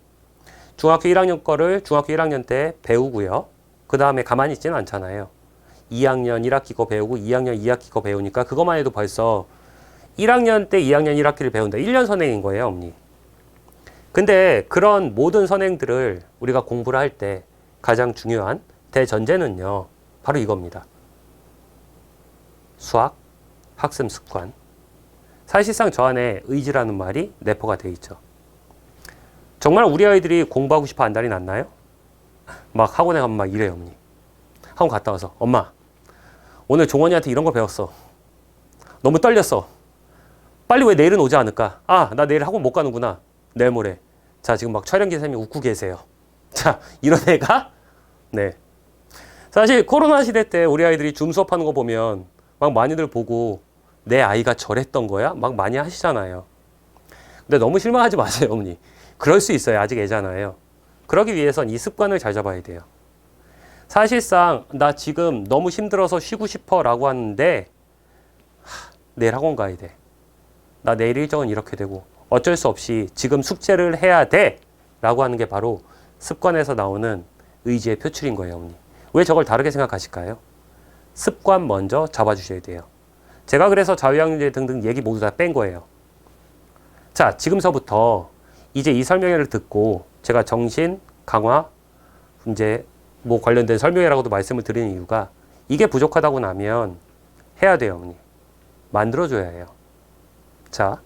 중학교 1학년 거를 중학교 1학년 때 배우고요. 그 다음에 가만히 있지는 않잖아요. 2학년 1학기 거 배우고 2학년 2학기 거 배우니까 그것만 해도 벌써 1학년 때 2학년 1학기를 배운다. 1년 선행인 거예요, 어머니. 근데 그런 모든 선행들을 우리가 공부를 할 때 가장 중요한 대전제는요. 바로 이겁니다. 수학, 학습 습관. 사실상 저 안에 의지라는 말이 내포가 돼 있죠. 정말 우리 아이들이 공부하고 싶어 한다리 났나요? 막 학원에 가면 막 이래요, 어머니. 학원 갔다 와서 엄마, 오늘 종원이한테 이런 거 배웠어. 너무 떨렸어. 빨리 왜 내일은 오지 않을까? 나 내일 학원 못 가는구나. 내일 모레. 자, 지금 막 촬영 기사님이 웃고 계세요. 자, 이런 애가 네. 사실 코로나 시대 때 우리 아이들이 줌 수업하는 거 보면 막 많이들 보고 내 아이가 저랬던 거야? 막 많이 하시잖아요. 근데 너무 실망하지 마세요, 어머니. 그럴 수 있어요. 아직 애잖아요. 그러기 위해선 이 습관을 잘 잡아야 돼요. 사실상 나 지금 너무 힘들어서 쉬고 싶어 라고 하는데 내일 학원 가야 돼. 나 내일 일정은 이렇게 되고 어쩔 수 없이 지금 숙제를 해야 돼 라고 하는 게 바로 습관에서 나오는 의지의 표출인 거예요, 어머니. 왜 저걸 다르게 생각하실까요? 습관 먼저 잡아주셔야 돼요. 제가 그래서 자유학습제 등등 얘기 모두 다 뺀 거예요. 자, 지금서부터 이제 이 설명회를 듣고 제가 정신 강화 이제 뭐 관련된 설명회라고도 말씀을 드리는 이유가 이게 부족하다고 나면 해야 돼요, 어머니. 만들어줘야 해요. 자,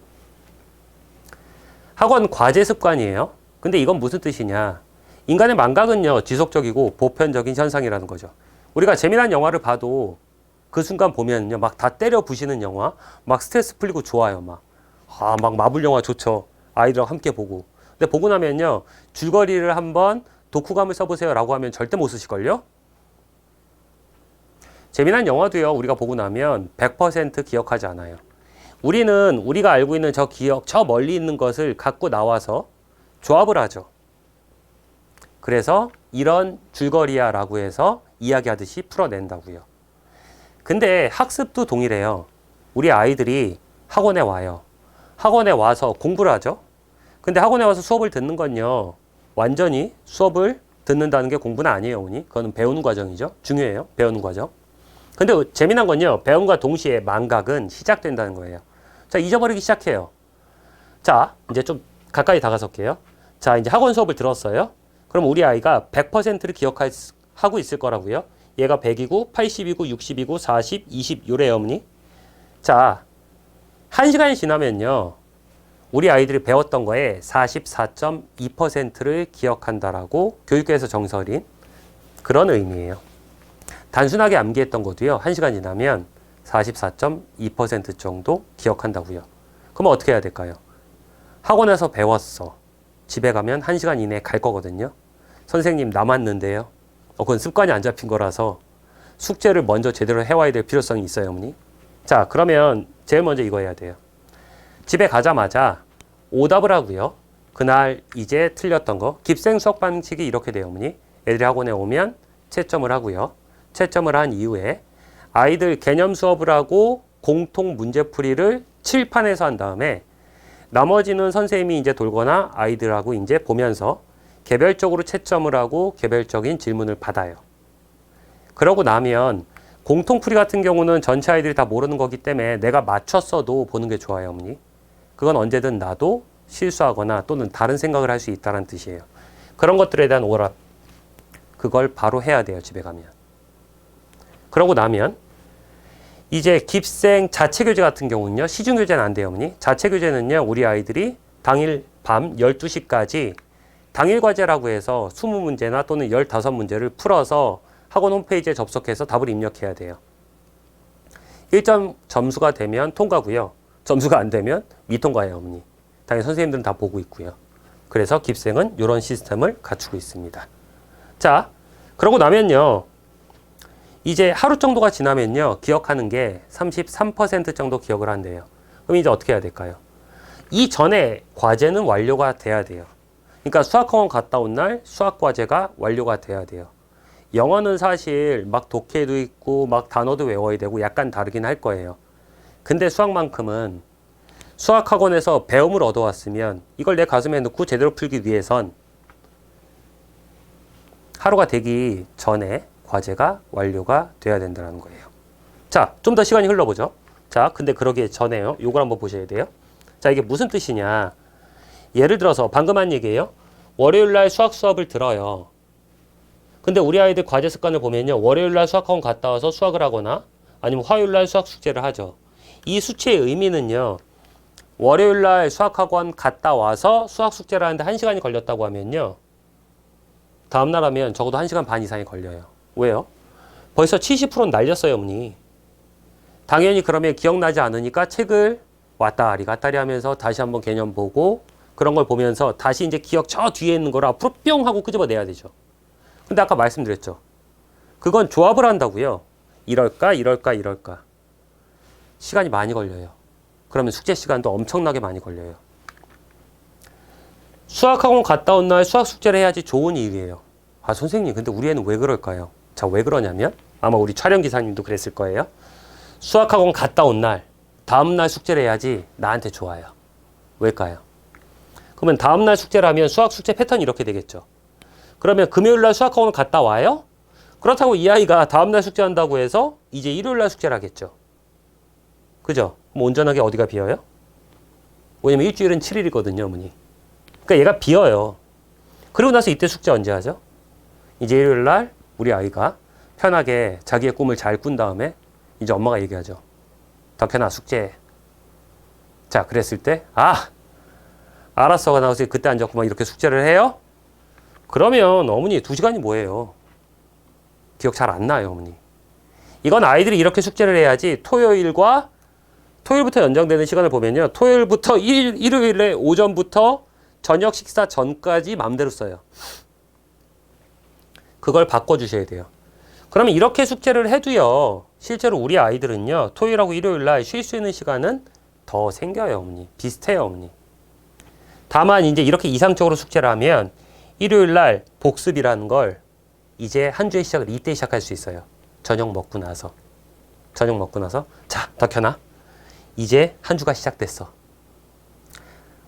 학원 과제 습관이에요. 근데 이건 무슨 뜻이냐? 인간의 망각은요, 지속적이고 보편적인 현상이라는 거죠. 우리가 재미난 영화를 봐도 그 순간 보면요, 막 다 때려 부시는 영화, 막 스트레스 풀리고 좋아요, 막. 막 마블 영화 좋죠. 아이들하고 함께 보고. 근데 보고 나면요, 줄거리를 한번 독후감을 써보세요 라고 하면 절대 못 쓰실걸요? 재미난 영화도요, 우리가 보고 나면 100% 기억하지 않아요. 우리는 우리가 알고 있는 저 기억, 저 멀리 있는 것을 갖고 나와서 조합을 하죠. 그래서 이런 줄거리야 라고 해서 이야기하듯이 풀어낸다고요. 근데 학습도 동일해요. 우리 아이들이 학원에 와요. 학원에 와서 공부를 하죠. 근데 학원에 와서 수업을 듣는 건요, 완전히 수업을 듣는다는 게 공부는 아니에요, 어머니. 그거는 배우는 과정이죠. 중요해요. 배우는 과정. 근데 재미난 건요, 배움과 동시에 망각은 시작된다는 거예요. 자, 잊어버리기 시작해요. 자, 이제 좀 가까이 다가설게요. 자, 이제 학원 수업을 들었어요. 그럼 우리 아이가 100%를 기억하고 있을 거라고요. 얘가 100이고, 80이고, 60이고, 40, 20 요래요, 어머니. 자, 1시간이 지나면요, 우리 아이들이 배웠던 거에 44.2%를 기억한다라고 교육계에서 정설인 그런 의미예요. 단순하게 암기했던 것도요, 1시간 지나면 44.2% 정도 기억한다고요. 그럼 어떻게 해야 될까요? 학원에서 배웠어. 집에 가면 1시간 이내에 갈 거거든요. 선생님 남았는데요. 그건 습관이 안 잡힌 거라서 숙제를 먼저 제대로 해와야 될 필요성이 있어요, 어머니. 자, 그러면 제일 먼저 이거 해야 돼요. 집에 가자마자 오답을 하고요. 그날 이제 틀렸던 거. 깁생 수업 방식이 이렇게 돼요, 어머니. 애들이 학원에 오면 채점을 하고요. 채점을 한 이후에 아이들 개념 수업을 하고 공통 문제풀이를 칠판에서 한 다음에 나머지는 선생님이 이제 돌거나 아이들하고 이제 보면서 개별적으로 채점을 하고 개별적인 질문을 받아요. 그러고 나면 공통풀이 같은 경우는 전체 아이들이 다 모르는 거기 때문에 내가 맞췄어도 보는 게 좋아요, 어머니. 그건 언제든 나도 실수하거나 또는 다른 생각을 할 수 있다는 뜻이에요. 그런 것들에 대한 오답, 그걸 바로 해야 돼요, 집에 가면. 그러고 나면 이제 깁생 자체 교재 같은 경우는요, 시중 교재는 안 돼요, 어머니. 자체 교재는요, 우리 아이들이 당일 밤 12시까지 당일 과제라고 해서 20문제나 또는 15문제를 풀어서 학원 홈페이지에 접속해서 답을 입력해야 돼요. 1점 점수가 되면 통과고요. 점수가 안 되면 미통과예요, 어머니. 당연히 선생님들은 다 보고 있고요. 그래서 깁생은 이런 시스템을 갖추고 있습니다. 자, 그러고 나면요, 이제 하루 정도가 지나면요, 기억하는 게 33% 정도 기억을 한대요. 그럼 이제 어떻게 해야 될까요? 이전에 과제는 완료가 돼야 돼요. 그러니까 수학학원 갔다 온 날 수학 과제가 완료가 돼야 돼요. 영어는 사실 막 독해도 있고 막 단어도 외워야 되고 약간 다르긴 할 거예요. 근데 수학만큼은 수학학원에서 배움을 얻어왔으면 이걸 내 가슴에 넣고 제대로 풀기 위해선 하루가 되기 전에 과제가 완료가 돼야 된다는 거예요. 자, 좀 더 시간이 흘러보죠. 자, 근데 그러기 전에요, 요걸 한번 보셔야 돼요. 자, 이게 무슨 뜻이냐. 예를 들어서 방금 한 얘기예요. 월요일날 수학 수업을 들어요. 근데 우리 아이들 과제 습관을 보면요, 월요일날 수학학원 갔다 와서 수학을 하거나 아니면 화요일날 수학 숙제를 하죠. 이 수치의 의미는요, 월요일날 수학학원 갔다 와서 수학 숙제를 하는데 1시간이 걸렸다고 하면요, 다음날 하면 적어도 1시간 반 이상이 걸려요. 왜요? 벌써 70%는 날렸어요, 어머니. 당연히 그러면 기억나지 않으니까 책을 왔다리 갔다리 하면서 다시 한번 개념 보고 그런 걸 보면서 다시 이제 기억 저 뒤에 있는 걸 앞으로 뿅 하고 끄집어내야 되죠. 근데 아까 말씀드렸죠. 그건 조합을 한다고요. 이럴까, 이럴까, 이럴까. 시간이 많이 걸려요. 그러면 숙제 시간도 엄청나게 많이 걸려요. 수학학원 갔다 온 날 수학 숙제를 해야지 좋은 이유예요. 아, 선생님, 근데 우리 애는 왜 그럴까요? 자, 왜 그러냐면 아마 우리 촬영 기사님도 그랬을 거예요. 수학학원 갔다 온 날, 다음날 숙제를 해야지 나한테 좋아요. 왜일까요? 그러면 다음날 숙제를 하면 수학 숙제 패턴이 이렇게 되겠죠. 그러면 금요일날 수학학원 갔다 와요? 그렇다고 이 아이가 다음날 숙제한다고 해서 이제 일요일날 숙제를 하겠죠. 그죠? 그럼 온전하게 어디가 비어요? 왜냐면 일주일은 7일이거든요, 어머니. 그러니까 얘가 비어요. 그리고 나서 이때 숙제 언제 하죠? 이제 일요일날 우리 아이가 편하게 자기의 꿈을 잘 꾼 다음에 이제 엄마가 얘기하죠. 덕현아, 숙제해. 자, 그랬을 때 알았어가 나와서 그때 앉았고 막 이렇게 숙제를 해요? 그러면 어머니 2시간이 뭐예요? 기억 잘 안 나요, 어머니. 이건 아이들이 이렇게 숙제를 해야지. 토요일부터 연장되는 시간을 보면요, 토요일부터 일요일에 오전부터 저녁 식사 전까지 마음대로 써요. 그걸 바꿔주셔야 돼요. 그러면 이렇게 숙제를 해도요, 실제로 우리 아이들은요, 토요일하고 일요일날 쉴 수 있는 시간은 더 생겨요, 어머니. 비슷해요, 어머니. 다만 이제 이렇게 이상적으로 숙제를 하면 일요일날 복습이라는 걸 이제 한 주의 시작을 이때 시작할 수 있어요. 저녁 먹고 나서. 저녁 먹고 나서 자, 덕현아. 이제 한 주가 시작됐어.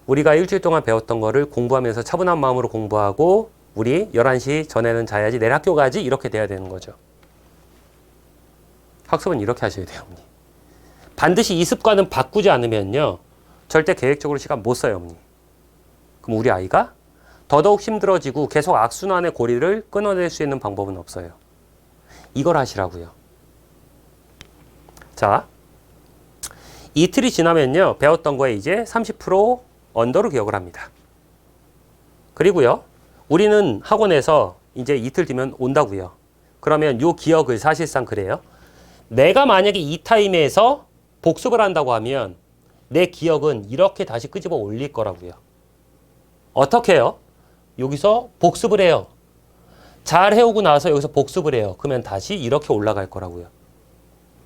우리가 일주일 동안 배웠던 거를 공부하면서 차분한 마음으로 공부하고 우리 11시 전에는 자야지 내일 학교 가지 이렇게 돼야 되는 거죠. 학습은 이렇게 하셔야 돼요. 어머니. 반드시 이 습관은 바꾸지 않으면요. 절대 계획적으로 시간 못 써요. 어머니. 그럼 우리 아이가 더더욱 힘들어지고 계속 악순환의 고리를 끊어낼 수 있는 방법은 없어요. 이걸 하시라고요. 자, 이틀이 지나면요. 배웠던 거에 이제 30% 언더로 기억을 합니다. 그리고요. 우리는 학원에서 이제 이틀 뒤면 온다고요. 그러면 요 기억을 사실상 그래요. 내가 만약에 이 타임에서 복습을 한다고 하면 내 기억은 이렇게 다시 끄집어 올릴 거라고요. 어떻게 해요? 여기서 복습을 해요. 잘 해오고 나서 여기서 복습을 해요. 그러면 다시 이렇게 올라갈 거라고요.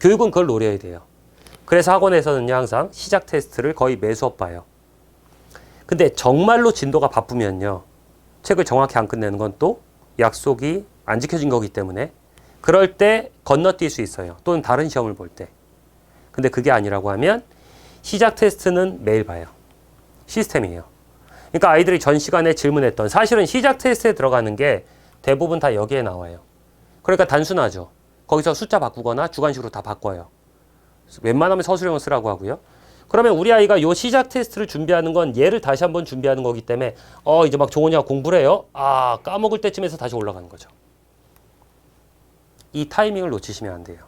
교육은 그걸 노려야 돼요. 그래서 학원에서는요, 항상 시작 테스트를 거의 매 수업 봐요. 근데 정말로 진도가 바쁘면요, 책을 정확히 안 끝내는 건 또 약속이 안 지켜진 거기 때문에 그럴 때 건너뛸 수 있어요. 또는 다른 시험을 볼 때. 근데 그게 아니라고 하면 시작 테스트는 매일 봐요. 시스템이에요. 그러니까 아이들이 전 시간에 질문했던 사실은 시작 테스트에 들어가는 게 대부분 다 여기에 나와요. 그러니까 단순하죠. 거기서 숫자 바꾸거나 주관식으로 다 바꿔요. 웬만하면 서술형을 쓰라고 하고요. 그러면 우리 아이가 요 시작 테스트를 준비하는 건 얘를 다시 한번 준비하는 거기 때문에 이제 막 종원이가 공부를 해요. 까먹을 때쯤에서 다시 올라가는 거죠. 이 타이밍을 놓치시면 안 돼요.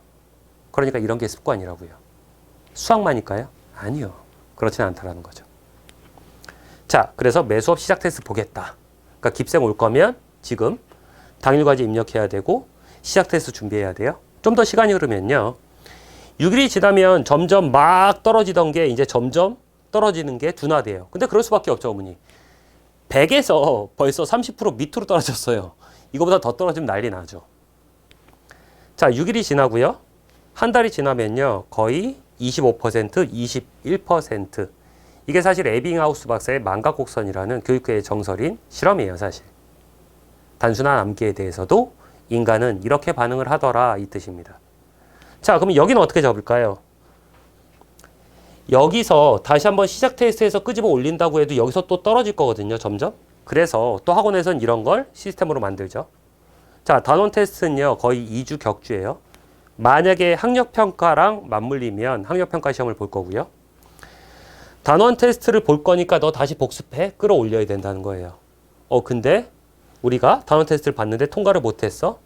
그러니까 이런 게 습관이라고요. 수학만일까요? 아니요. 그렇지는 않다라는 거죠. 자, 그래서 매 수업 시작 테스트 보겠다. 그러니까 깁생 올 거면 지금 당일과제 입력해야 되고 시작 테스트 준비해야 돼요. 좀 더 시간이 흐르면요. 6일이 지나면 점점 막 떨어지던 게 이제 점점 떨어지는 게 둔화돼요. 근데 그럴 수밖에 없죠, 어머니. 100에서 벌써 30% 밑으로 떨어졌어요. 이거보다 더 떨어지면 난리 나죠. 자, 6일이 지나고요. 한 달이 지나면요. 거의 25%, 21%. 이게 사실 에빙하우스 박사의 망각곡선이라는 교육계의 정설인 실험이에요, 사실. 단순한 암기에 대해서도 인간은 이렇게 반응을 하더라, 이 뜻입니다. 자, 그럼 여기는 어떻게 잡을까요? 여기서 다시 한번 시작 테스트에서 끄집어 올린다고 해도 여기서 또 떨어질 거거든요, 점점. 그래서 또 학원에서는 이런 걸 시스템으로 만들죠. 자, 단원 테스트는요, 거의 2주 격주예요. 만약에 학력평가랑 맞물리면 학력평가 시험을 볼 거고요. 단원 테스트를 볼 거니까 너 다시 복습해? 끌어올려야 된다는 거예요. 근데 우리가 단원 테스트를 봤는데 통과를 못했어?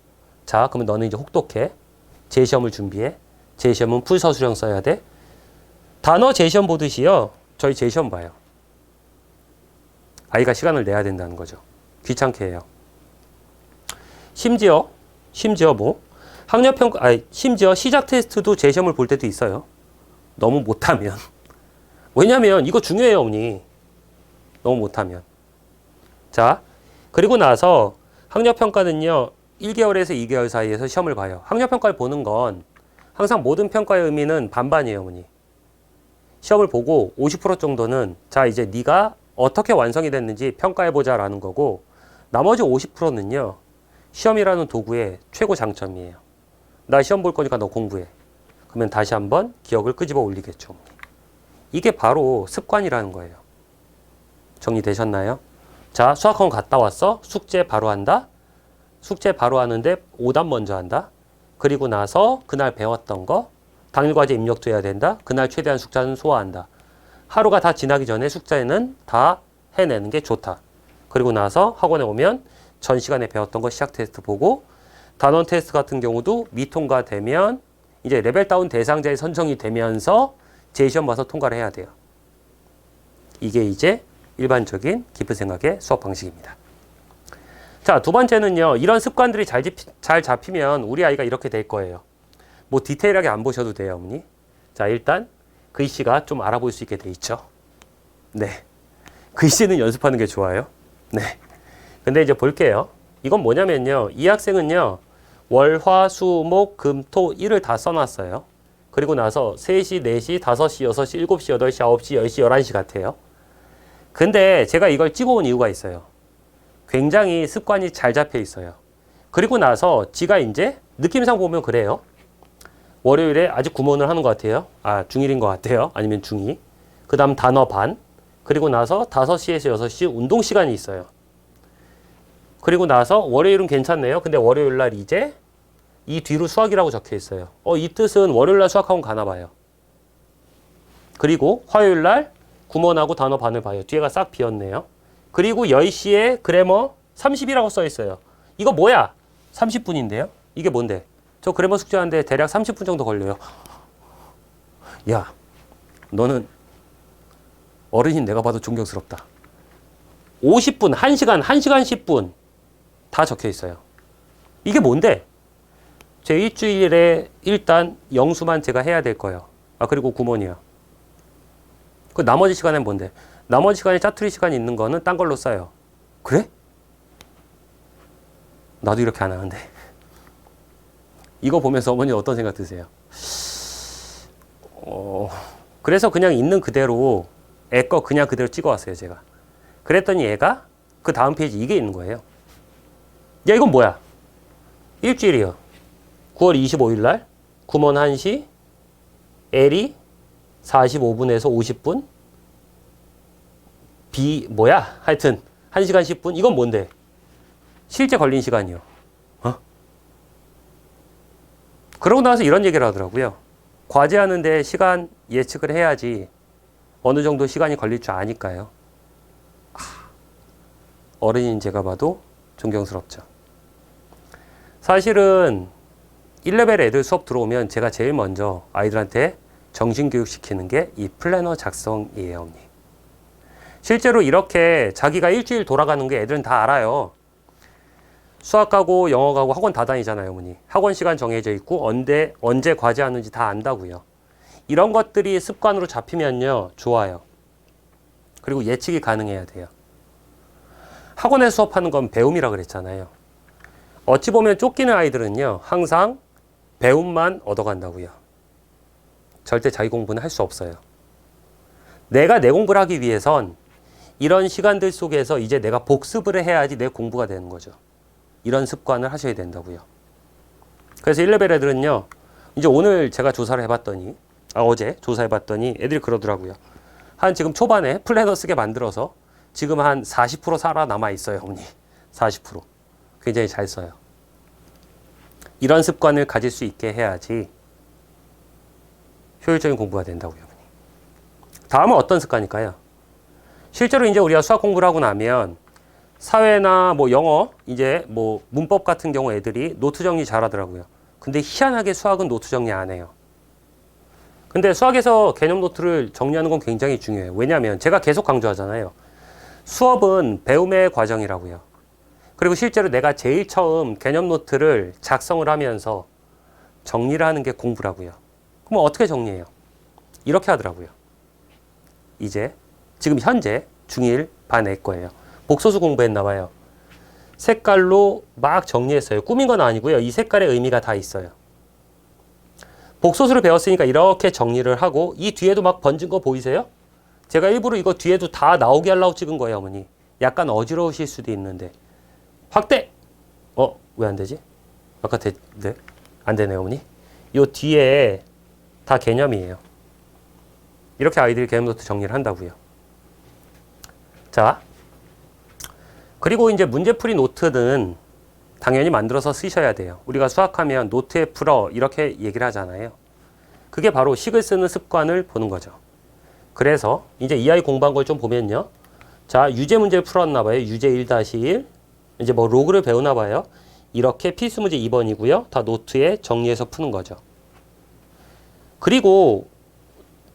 자, 그러면 너는 이제 혹독해. 재시험을 준비해. 재시험은 풀서술형 써야 돼. 단어 재시험 보듯이요. 저희 재시험 봐요. 아이가 시간을 내야 된다는 거죠. 귀찮게 해요. 심지어 심지어 시작 테스트도 재시험을 볼 때도 있어요. 너무 못하면. 왜냐면 이거 중요해요, 어머니. 너무 못하면. 자, 그리고 나서 학력평가는요. 1개월에서 2개월 사이에서 시험을 봐요. 학력평가를 보는 건 항상 모든 평가의 의미는 반반이에요, 어머니. 시험을 보고 50% 정도는 자, 이제 네가 어떻게 완성이 됐는지 평가해보자라는 거고 나머지 50%는요. 시험이라는 도구의 최고 장점이에요. 나 시험 볼 거니까 너 공부해. 그러면 다시 한번 기억을 끄집어 올리겠죠. 이게 바로 습관이라는 거예요. 정리되셨나요? 자, 수학학원 갔다 왔어. 숙제 바로 한다. 숙제 바로 하는데 오답 먼저 한다. 그리고 나서 그날 배웠던 거 당일 과제 입력도 해야 된다. 그날 최대한 숙제는 소화한다. 하루가 다 지나기 전에 숙제는 다 해내는 게 좋다. 그리고 나서 학원에 오면 전 시간에 배웠던 거 시작 테스트 보고 단원 테스트 같은 경우도 미통과되면 이제 레벨 다운 대상자에 선정이 되면서 재시험 봐서 통과를 해야 돼요. 이게 이제 일반적인 깊은 생각의 수업 방식입니다. 자, 두 번째는요. 이런 습관들이 잘 잡히면 우리 아이가 이렇게 될 거예요. 뭐 디테일하게 안 보셔도 돼요, 어머니. 자, 일단 글씨가 좀 알아볼 수 있게 돼 있죠. 네. 글씨는 연습하는 게 좋아요. 네. 근데 이제 볼게요. 이건 뭐냐면요. 이 학생은요. 월, 화, 수, 목, 금, 토, 일을 다 써놨어요. 그리고 나서 3시, 4시, 5시, 6시, 7시, 8시, 9시, 10시, 11시 같아요. 근데 제가 이걸 찍어온 이유가 있어요. 굉장히 습관이 잘 잡혀 있어요. 그리고 나서 지가 이제 느낌상 보면 그래요. 월요일에 아직 구몬을 하는 것 같아요. 중1인 것 같아요. 아니면 중2. 그 다음 단어 반. 그리고 나서 5시에서 6시 운동 시간이 있어요. 그리고 나서 월요일은 괜찮네요. 근데 월요일 날 이제 이 뒤로 수학이라고 적혀 있어요. 이 뜻은 월요일 날 수학학원 가나 봐요. 그리고 화요일 날 구몬하고 단어 반을 봐요. 뒤에가 싹 비었네요. 그리고 10시에 그래머 30이라고 써 있어요. 이거 뭐야? 30분인데요? 이게 뭔데? 저 그래머 숙제하는데 대략 30분 정도 걸려요. 야, 너는 어른인 내가 봐도 존경스럽다. 50분, 1시간, 1시간 10분 다 적혀 있어요. 이게 뭔데? 제 일주일에 일단 영수만 제가 해야 될 거예요. 그리고 구몬이야. 그 나머지 시간엔 뭔데? 나머지 시간에 짜투리 시간이 있는 거는 딴 걸로 써요. 그래? 나도 이렇게 안 하는데. 이거 보면서 어머니 어떤 생각 드세요? 그래서 그냥 있는 그대로 애 거 그냥 그대로 찍어왔어요, 제가. 그랬더니 얘가 그 다음 페이지 이게 있는 거예요. 야, 이건 뭐야? 일주일이요. 9월 25일 날 구몬 1시, L이 45분에서 50분, B 뭐야? 하여튼 1시간 10분. 이건 뭔데? 실제 걸린 시간이요. 그러고 나서 이런 얘기를 하더라고요. 과제하는데 시간 예측을 해야지 어느 정도 시간이 걸릴 줄 아니까요. 어른인 제가 봐도 존경스럽죠. 사실은 1레벨 애들 수업 들어오면 제가 제일 먼저 아이들한테 정신교육 시키는 게 이 플래너 작성이에요, 언니. 실제로 이렇게 자기가 일주일 돌아가는 게 애들은 다 알아요. 수학 가고 영어 가고 학원 다 다니잖아요, 어머니. 학원 시간 정해져 있고 언제 과제하는지 다 안다고요. 이런 것들이 습관으로 잡히면요, 좋아요. 그리고 예측이 가능해야 돼요. 학원에 수업하는 건 배움이라 그랬잖아요. 어찌 보면 쫓기는 아이들은요, 항상 배움만 얻어간다고요. 절대 자기 공부는 할 수 없어요. 내가 내 공부를 하기 위해선 이런 시간들 속에서 이제 내가 복습을 해야지 내 공부가 되는 거죠. 이런 습관을 하셔야 된다고요. 그래서 1레벨 애들은요, 이제 오늘 제가 조사를 해봤더니, 어제 조사해봤더니 애들이 그러더라고요. 한 지금 초반에 플래너 쓰게 만들어서 지금 한 40% 살아남아 있어요, 어머니. 40%. 굉장히 잘 써요. 이런 습관을 가질 수 있게 해야지 효율적인 공부가 된다고요, 어머니. 다음은 어떤 습관일까요? 실제로 이제 우리가 수학 공부를 하고 나면 사회나 뭐 영어, 이제 뭐 문법 같은 경우 애들이 노트 정리 잘 하더라고요. 근데 희한하게 수학은 노트 정리 안 해요. 근데 수학에서 개념 노트를 정리하는 건 굉장히 중요해요. 왜냐하면 제가 계속 강조하잖아요. 수업은 배움의 과정이라고요. 그리고 실제로 내가 제일 처음 개념 노트를 작성을 하면서 정리를 하는 게 공부라고요. 그럼 어떻게 정리해요? 이렇게 하더라고요. 이제 지금 현재 중1 반 애 거예요. 복소수 공부했나 봐요. 색깔로 막 정리했어요. 꾸민 건 아니고요. 이 색깔의 의미가 다 있어요. 복소수를 배웠으니까 이렇게 정리를 하고 이 뒤에도 막 번진 거 보이세요? 제가 일부러 이거 뒤에도 다 나오게 하려고 찍은 거예요, 어머니. 약간 어지러우실 수도 있는데. 확대! 왜 안 되지? 아까 네? 안 되네요, 어머니. 요 뒤에 다 개념이에요. 이렇게 아이들이 개념 노트 정리를 한다고요. 자, 그리고 이제 문제풀이 노트는 당연히 만들어서 쓰셔야 돼요. 우리가 수학하면 노트에 풀어 이렇게 얘기를 하잖아요. 그게 바로 식을 쓰는 습관을 보는 거죠. 그래서 이제 이 아이 공부한 걸 좀 보면요. 자, 유제 문제를 풀었나 봐요. 유제 1-1. 이제 뭐 로그를 배우나 봐요. 이렇게 필수 문제 2번이고요. 다 노트에 정리해서 푸는 거죠. 그리고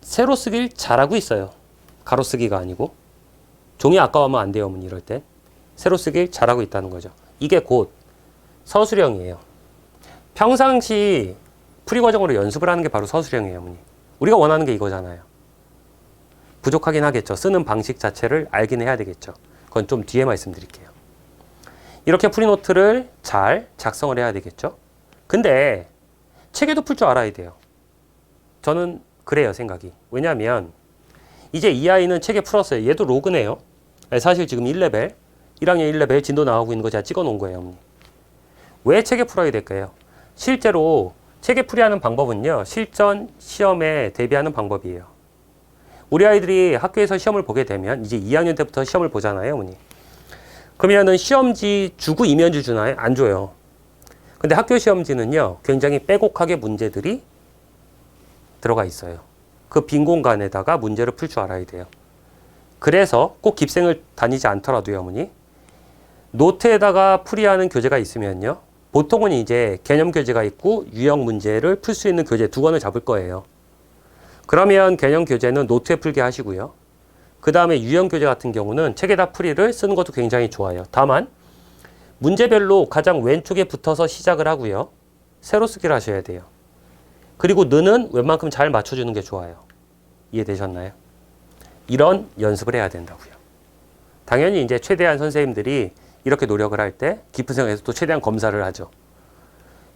세로 쓰기를 잘하고 있어요. 가로 쓰기가 아니고. 종이 아까워하면 안 돼요, 어머니. 이럴 땐. 세로 쓰기를 잘하고 있다는 거죠. 이게 곧 서술형이에요. 평상시 풀이 과정으로 연습을 하는 게 바로 서술형이에요, 어머니. 우리가 원하는 게 이거잖아요. 부족하긴 하겠죠. 쓰는 방식 자체를 알긴 해야 되겠죠. 그건 좀 뒤에 말씀드릴게요. 이렇게 풀이 노트를 잘 작성을 해야 되겠죠. 근데 책에도 풀 줄 알아야 돼요. 저는 그래요, 생각이. 왜냐하면 이제 이 아이는 책에 풀었어요. 얘도 로그네요. 사실 지금 1레벨, 1학년 1레벨 진도 나오고 있는 거 제가 찍어 놓은 거예요, 어머니. 왜 책에 풀어야 될까요? 실제로 체계 풀이하는 방법은요, 실전 시험에 대비하는 방법이에요. 우리 아이들이 학교에서 시험을 보게 되면 이제 2학년 때부터 시험을 보잖아요, 어머니. 그러면은 시험지 주고 이면주 주나요? 안 줘요. 근데 학교 시험지는요, 굉장히 빼곡하게 문제들이 들어가 있어요. 그 빈 공간에다가 문제를 풀 줄 알아야 돼요. 그래서 꼭 깁생을 다니지 않더라도요, 어머니. 노트에다가 풀이하는 교재가 있으면요, 보통은 이제 개념 교재가 있고 유형 문제를 풀 수 있는 교재 두 권을 잡을 거예요. 그러면 개념 교재는 노트에 풀게 하시고요. 그 다음에 유형 교재 같은 경우는 책에다 풀이를 쓰는 것도 굉장히 좋아요. 다만 문제별로 가장 왼쪽에 붙어서 시작을 하고요. 세로 쓰기를 하셔야 돼요. 그리고 는은 웬만큼 잘 맞춰주는 게 좋아요. 이해되셨나요? 이런 연습을 해야 된다고요. 당연히 이제 최대한 선생님들이 이렇게 노력을 할 때 깊은 생각에서 또 최대한 검사를 하죠.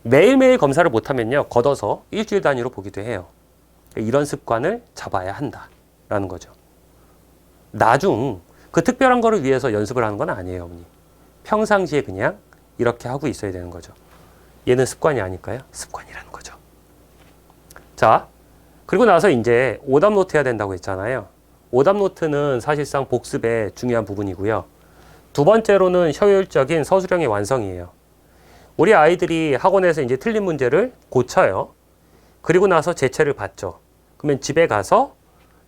매일매일 검사를 못하면요, 걷어서 일주일 단위로 보기도 해요. 이런 습관을 잡아야 한다라는 거죠. 나중 그 특별한 거를 위해서 연습을 하는 건 아니에요, 어머니. 평상시에 그냥 이렇게 하고 있어야 되는 거죠. 얘는 습관이 아닐까요? 습관이라는 거죠. 자, 그리고 나서 이제 오답 노트 해야 된다고 했잖아요. 오답 노트는 사실상 복습의 중요한 부분이고요. 두 번째로는 효율적인 서술형의 완성이에요. 우리 아이들이 학원에서 이제 틀린 문제를 고쳐요. 그리고 나서 제체를 받죠. 그러면 집에 가서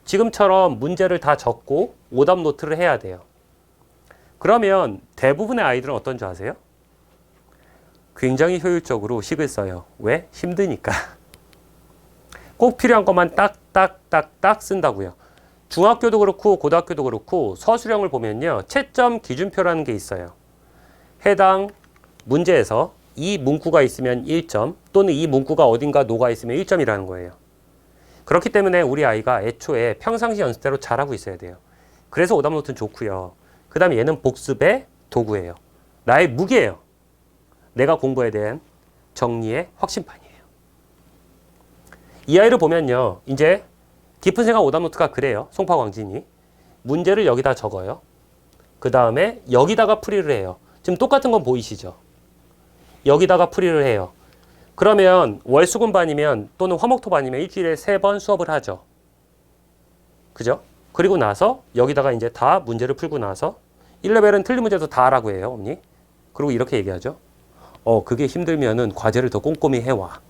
지금처럼 문제를 다 적고 오답 노트를 해야 돼요. 그러면 대부분의 아이들은 어떤 줄 아세요? 굉장히 효율적으로 식을 써요. 왜? 힘드니까. 꼭 필요한 것만 딱딱딱딱 쓴다고요. 중학교도 그렇고 고등학교도 그렇고 서술형을 보면요, 채점 기준표라는 게 있어요. 해당 문제에서 이 문구가 있으면 1점, 또는 이 문구가 어딘가 녹아 있으면 1점이라는 거예요. 그렇기 때문에 우리 아이가 애초에 평상시 연습대로 잘하고 있어야 돼요. 그래서 오답 노트는 좋고요. 그 다음에 얘는 복습의 도구예요. 나의 무기예요. 내가 공부에 대한 정리의 확신판이에요. 이 아이를 보면요, 이제 깊은 생각 오답 노트가 그래요. 송파광진이 문제를 여기다 적어요. 그 다음에 여기다가 풀이를 해요. 지금 똑같은 건 보이시죠? 여기다가 풀이를 해요. 그러면 월수금반이면 또는 화목토반이면 일주일에 3번 수업을 하죠. 그죠? 그리고 나서 여기다가 이제 다 문제를 풀고 나서 1레벨은 틀린 문제도 다 하라고 해요, 언니. 그리고 이렇게 얘기하죠. 그게 힘들면은 과제를 더 꼼꼼히 해와.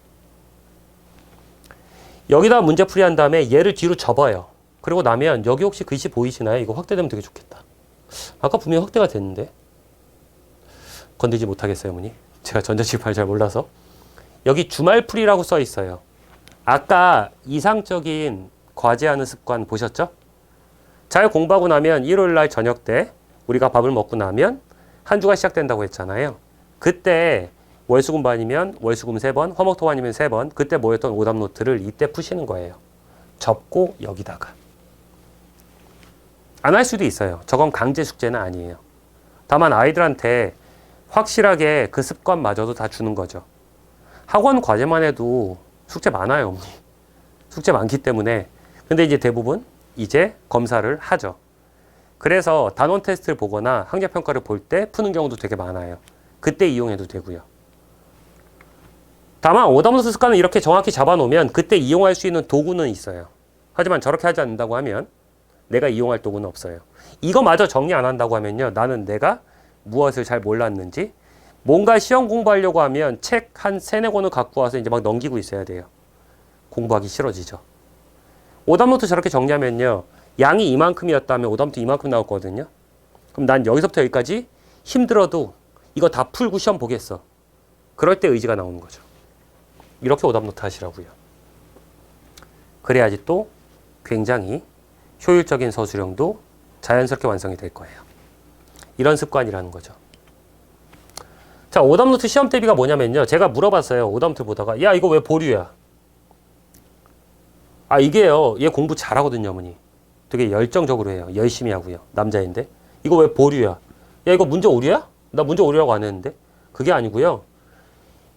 여기다 문제 풀이한 다음에 얘를 뒤로 접어요. 그리고 나면 여기 혹시 글씨 보이시나요? 이거 확대되면 되게 좋겠다. 아까 분명히 확대가 됐는데 건들지 못하겠어요, 어머니. 제가 전자칠판을 잘 몰라서. 여기 주말풀이라고 써 있어요. 아까 이상적인 과제하는 습관 보셨죠? 잘 공부하고 나면 일요일 날 저녁 때 우리가 밥을 먹고 나면 한 주가 시작된다고 했잖아요. 그때 월수금반이면 월수금 3번, 화목토반이면 3번, 그때 모였던 오답 노트를 이때 푸시는 거예요. 접고 여기다가. 안 할 수도 있어요. 저건 강제 숙제는 아니에요. 다만 아이들한테 확실하게 그 습관마저도 다 주는 거죠. 학원 과제만 해도 숙제 많아요, 어머니. 숙제 많기 때문에. 근데 이제 대부분 이제 검사를 하죠. 그래서 단원 테스트를 보거나 학력평가를 볼 때 푸는 경우도 되게 많아요. 그때 이용해도 되고요. 다만 오답노트 습관을 이렇게 정확히 잡아놓으면 그때 이용할 수 있는 도구는 있어요. 하지만 저렇게 하지 않는다고 하면 내가 이용할 도구는 없어요. 이거마저 정리 안 한다고 하면요, 나는 내가 무엇을 잘 몰랐는지, 뭔가 시험 공부하려고 하면 책 한 3-4권을 갖고 와서 이제 막 넘기고 있어야 돼요. 공부하기 싫어지죠. 오답노트 저렇게 정리하면요, 양이 이만큼이었다면 오답노트 이만큼 나왔거든요. 그럼 난 여기서부터 여기까지 힘들어도 이거 다 풀고 시험 보겠어. 그럴 때 의지가 나오는 거죠. 이렇게 오답노트 하시라고요. 그래야지 또 굉장히 효율적인 서술형도 자연스럽게 완성이 될 거예요. 이런 습관이라는 거죠. 자, 오답노트 시험 대비가 뭐냐면요, 제가 물어봤어요. 오답노트 보다가 야, 이거 왜 보류야? 아, 이게요, 얘 공부 잘하거든요, 어머니. 되게 열정적으로 해요. 열심히 하고요. 남자인데. 이거 왜 보류야? 야, 이거 문제 오류야? 나 문제 오류라고 안 했는데. 그게 아니고요,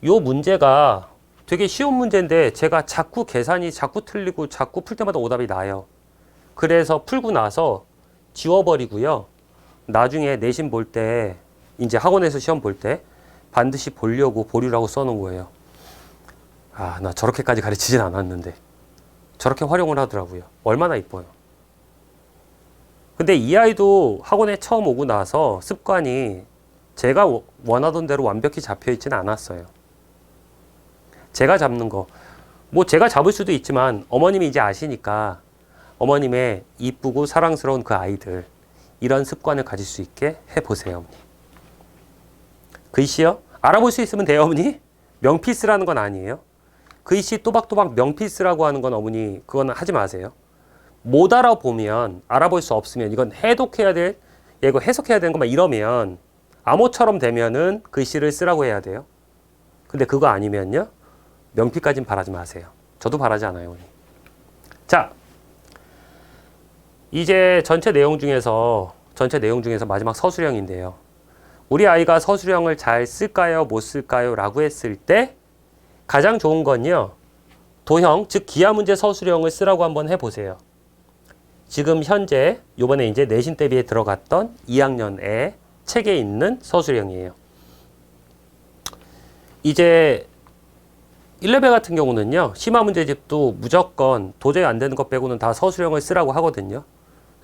요 문제가 되게 쉬운 문제인데 제가 자꾸 계산이 자꾸 틀리고 자꾸 풀 때마다 오답이 나요. 그래서 풀고 나서 지워버리고요, 나중에 내신 볼 때, 이제 학원에서 시험 볼 때 반드시 보려고 보류라고 써놓은 거예요. 아, 나 저렇게까지 가르치진 않았는데 저렇게 활용을 하더라고요. 얼마나 이뻐요. 근데 이 아이도 학원에 처음 오고 나서 습관이 제가 원하던 대로 완벽히 잡혀 있지는 않았어요. 제가 잡는 거, 뭐 제가 잡을 수도 있지만 어머님이 이제 아시니까 어머님의 이쁘고 사랑스러운 그 아이들, 이런 습관을 가질 수 있게 해보세요, 어머니. 글씨요? 알아볼 수 있으면 돼요, 어머니. 명필쓰라는 건 아니에요. 글씨 또박또박 명필쓰라고 하는 건 어머니, 그건 하지 마세요. 못 알아보면, 알아볼 수 없으면 이건 해독해야 될, 이거 해석해야 되는 것만 이러면 암호처럼 되면은 글씨를 쓰라고 해야 돼요. 근데 그거 아니면요, 명필까진 바라지 마세요. 저도 바라지 않아요, 어머니. 자, 이제 전체 내용 중에서 마지막 서술형인데요. 우리 아이가 서술형을 잘 쓸까요, 못 쓸까요? 라고 했을 때 가장 좋은 건요, 도형, 즉 기하문제 서술형을 쓰라고 한번 해보세요. 지금 현재 요번에 이제 내신 대비에 들어갔던 2학년의 책에 있는 서술형이에요. 이제 1레벨 같은 경우는요, 심화문제집도 무조건 도저히 안 되는 것 빼고는 다 서술형을 쓰라고 하거든요.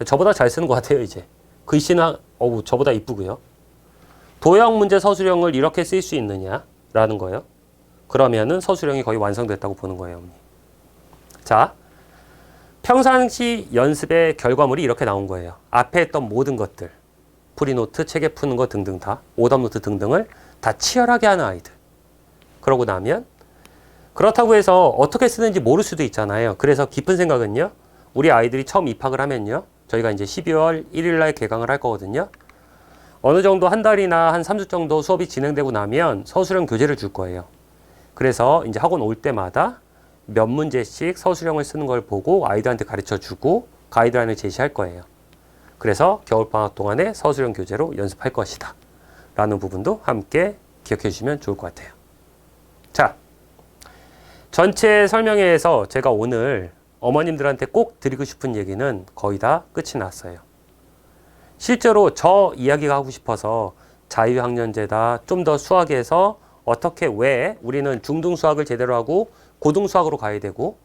저보다 잘 쓰는 것 같아요, 이제. 글씨는, 저보다 이쁘고요. 도형 문제 서술형을 이렇게 쓸 수 있느냐라는 거예요. 그러면은 서술형이 거의 완성됐다고 보는 거예요, 어머니. 자, 평상시 연습의 결과물이 이렇게 나온 거예요. 앞에 했던 모든 것들, 프리노트, 책에 푸는 거 등등 다, 오답노트 등등을 다 치열하게 하는 아이들. 그러고 나면, 그렇다고 해서 어떻게 쓰는지 모를 수도 있잖아요. 그래서 깊은 생각은요, 우리 아이들이 처음 입학을 하면요, 저희가 이제 12월 1일 날 개강을 할 거거든요. 어느 정도 한 달이나 한 3주 정도 수업이 진행되고 나면 서술형 교재를 줄 거예요. 그래서 이제 학원 올 때마다 몇 문제씩 서술형을 쓰는 걸 보고 아이들한테 가르쳐 주고 가이드라인을 제시할 거예요. 그래서 겨울방학 동안에 서술형 교재로 연습할 것이다 라는 부분도 함께 기억해 주시면 좋을 것 같아요. 자, 전체 설명회에서 제가 오늘 어머님들한테 꼭 드리고 싶은 얘기는 거의 다 끝이 났어요. 실제로 저 이야기가 하고 싶어서 자유학년제다, 좀 더 수학에서 어떻게, 왜 우리는 중등 수학을 제대로 하고 고등 수학으로 가야 되고,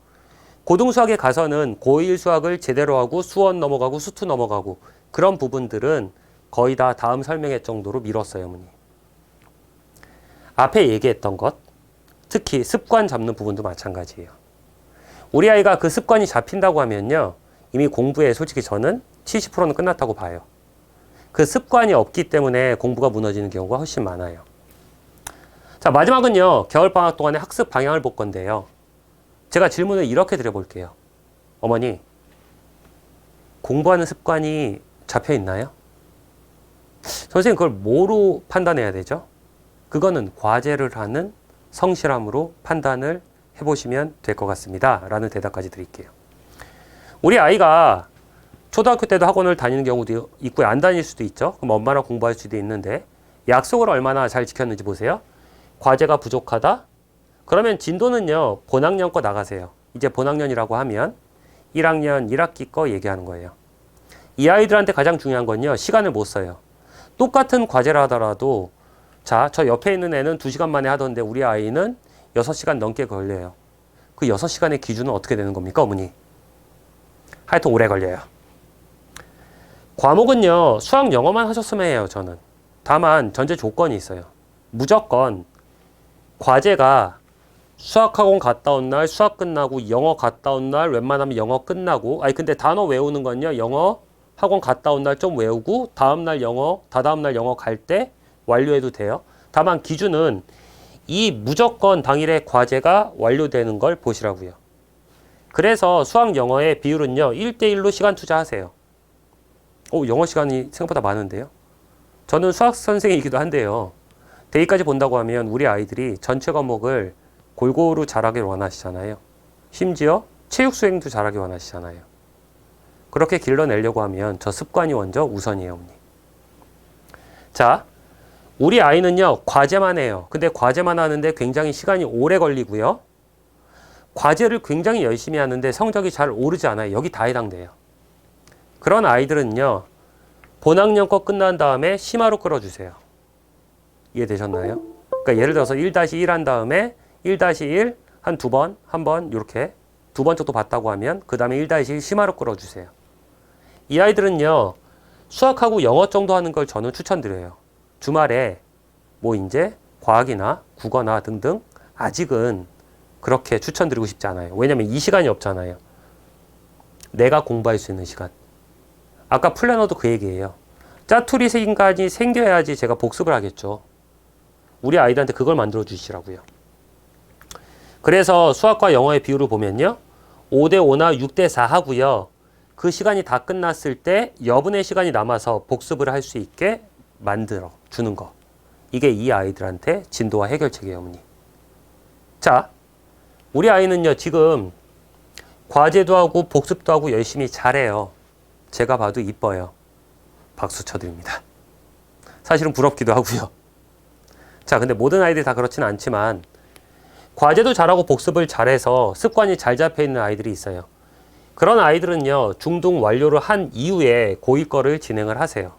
고등 수학에 가서는 고1 수학을 제대로 하고 수원 넘어가고 수투 넘어가고, 그런 부분들은 거의 다 다음 설명회 정도로 미뤘어요, 어머니. 앞에 얘기했던 것, 특히 습관 잡는 부분도 마찬가지예요. 우리 아이가 그 습관이 잡힌다고 하면요, 이미 공부에 솔직히 저는 70%는 끝났다고 봐요. 그 습관이 없기 때문에 공부가 무너지는 경우가 훨씬 많아요. 자, 마지막은요, 겨울방학 동안에 학습 방향을 볼 건데요. 제가 질문을 이렇게 드려볼게요. 어머니, 공부하는 습관이 잡혀 있나요? 선생님, 그걸 뭐로 판단해야 되죠? 그거는 과제를 하는 성실함으로 판단을 해보시면 될 것 같습니다. 라는 대답까지 드릴게요. 우리 아이가 초등학교 때도 학원을 다니는 경우도 있고 안 다닐 수도 있죠. 그럼 엄마랑 공부할 수도 있는데 약속을 얼마나 잘 지켰는지 보세요. 과제가 부족하다? 그러면 진도는요, 본학년 거 나가세요. 이제 본학년이라고 하면 1학년 1학기 거 얘기하는 거예요. 이 아이들한테 가장 중요한 건요, 시간을 못 써요. 똑같은 과제를 하더라도, 자, 저 옆에 있는 애는 2시간 만에 하던데 우리 아이는 6시간 넘게 걸려요. 그 6시간의 기준은 어떻게 되는 겁니까, 어머니? 하여튼 오래 걸려요. 과목은요, 수학 영어만 하셨으면 해요, 저는. 다만 전제 조건이 있어요. 무조건 과제가 수학학원 갔다 온 날, 수학 끝나고 영어 갔다 온 날, 웬만하면 영어 끝나고, 근데 단어 외우는 건요, 영어 학원 갔다 온 날 좀 외우고 다음날 영어, 다다음날 영어 갈 때 완료해도 돼요. 다만 기준은 이 무조건 당일에 과제가 완료되는 걸 보시라고요. 그래서 수학 영어의 비율은요, 1대1로 시간 투자하세요. 영어 시간이 생각보다 많은데요. 저는 수학 선생이기도 한데요. 대입까지 본다고 하면 우리 아이들이 전체 과목을 골고루 잘하길 원하시잖아요. 심지어 체육 수행도 잘하길 원하시잖아요. 그렇게 길러내려고 하면 저 습관이 먼저 우선이에요, 어머니. 자, 우리 아이는요, 과제만 해요. 근데 과제만 하는데 굉장히 시간이 오래 걸리고요. 과제를 굉장히 열심히 하는데 성적이 잘 오르지 않아요. 여기 다 해당돼요. 그런 아이들은요, 본학년 거 끝난 다음에 심화로 끌어주세요. 이해되셨나요? 그러니까 예를 들어서 1-1 한 다음에 1-1 한 두 번, 한 번 이렇게 두 번 정도 봤다고 하면 그 다음에 1-1 심화로 끌어주세요. 이 아이들은요. 수학하고 영어 정도 하는 걸 저는 추천드려요. 주말에 뭐 이제 과학이나 국어나 등등 아직은 그렇게 추천드리고 싶지 않아요. 왜냐면 이 시간이 없잖아요. 내가 공부할 수 있는 시간. 아까 플래너도 그 얘기예요. 짜투리 시간이 생겨야지 제가 복습을 하겠죠. 우리 아이들한테 그걸 만들어 주시라고요. 그래서 수학과 영어의 비율을 보면요. 5대5나 6대4 하고요. 그 시간이 다 끝났을 때 여분의 시간이 남아서 복습을 할 수 있게 만들어 주는 거. 이게 이 아이들한테 진도와 해결책이에요, 어머니. 자, 우리 아이는요, 지금 과제도 하고 복습도 하고 열심히 잘해요. 제가 봐도 이뻐요. 박수 쳐드립니다. 사실은 부럽기도 하고요. 자, 근데 모든 아이들이 다 그렇지는 않지만 과제도 잘하고 복습을 잘해서 습관이 잘 잡혀있는 아이들이 있어요. 그런 아이들은요, 중등 완료를 한 이후에 고2 거를 진행을 하세요.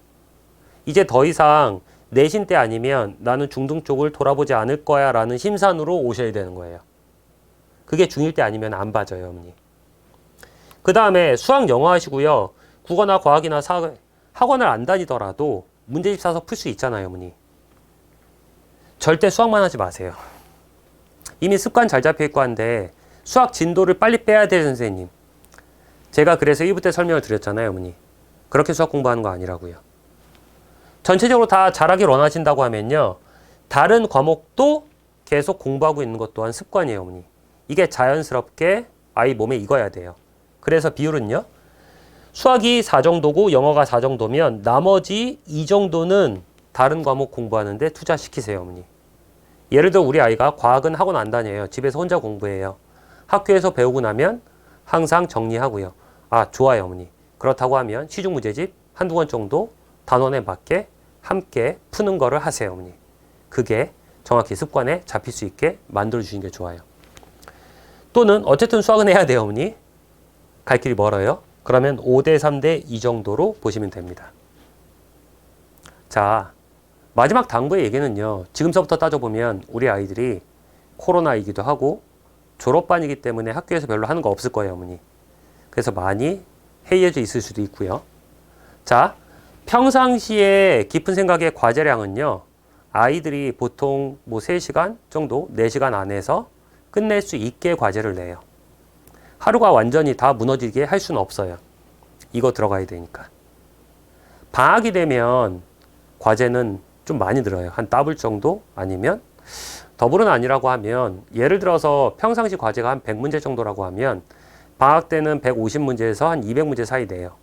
이제 더 이상 내신 때 아니면 나는 중등 쪽을 돌아보지 않을 거야 라는 심산으로 오셔야 되는 거예요. 그게 중1 때 아니면 안 봐져요, 어머니. 그 다음에 수학 영어 하시고요. 국어나 과학이나 학원을 안 다니더라도 문제집 사서 풀 수 있잖아요, 어머니. 절대 수학만 하지 마세요. 이미 습관 잘 잡혀있고 한데 수학 진도를 빨리 빼야 될 선생님. 제가 그래서 1부 때 설명을 드렸잖아요, 어머니. 그렇게 수학 공부하는 거 아니라고요. 전체적으로 다 잘하길 원하신다고 하면요. 다른 과목도 계속 공부하고 있는 것 또한 습관이에요, 어머니. 이게 자연스럽게 아이 몸에 익어야 돼요. 그래서 비율은요. 수학이 4 정도고 영어가 4 정도면 나머지 2 정도는 다른 과목 공부하는데 투자시키세요, 어머니. 예를 들어 우리 아이가 과학은 학원 안 다녀요. 집에서 혼자 공부해요. 학교에서 배우고 나면 항상 정리하고요. 아, 좋아요, 어머니. 그렇다고 하면 시중 문제집 한두 권 정도 단원에 맞게 함께 푸는 거를 하세요, 어머니. 그게 정확히 습관에 잡힐 수 있게 만들어주시는 게 좋아요. 또는 어쨌든 수학은 해야 돼요, 어머니. 갈 길이 멀어요. 그러면 5대3대2 정도로 보시면 됩니다. 자, 마지막 당부의 얘기는요. 지금서부터 따져보면 우리 아이들이 코로나이기도 하고 졸업반이기 때문에 학교에서 별로 하는 거 없을 거예요, 어머니. 그래서 많이 해이해져 있을 수도 있고요. 자, 평상시에 깊은 생각의 과제량은요. 아이들이 보통 뭐 3시간 정도, 4시간 안에서 끝낼 수 있게 과제를 내요. 하루가 완전히 다 무너지게 할 수는 없어요. 이거 들어가야 되니까. 방학이 되면 과제는 좀 많이 들어요. 한 더블 정도 아니면 더블은 아니라고 하면 예를 들어서 평상시 과제가 한 100문제 정도라고 하면 방학 때는 150문제에서 한 200문제 사이 돼요.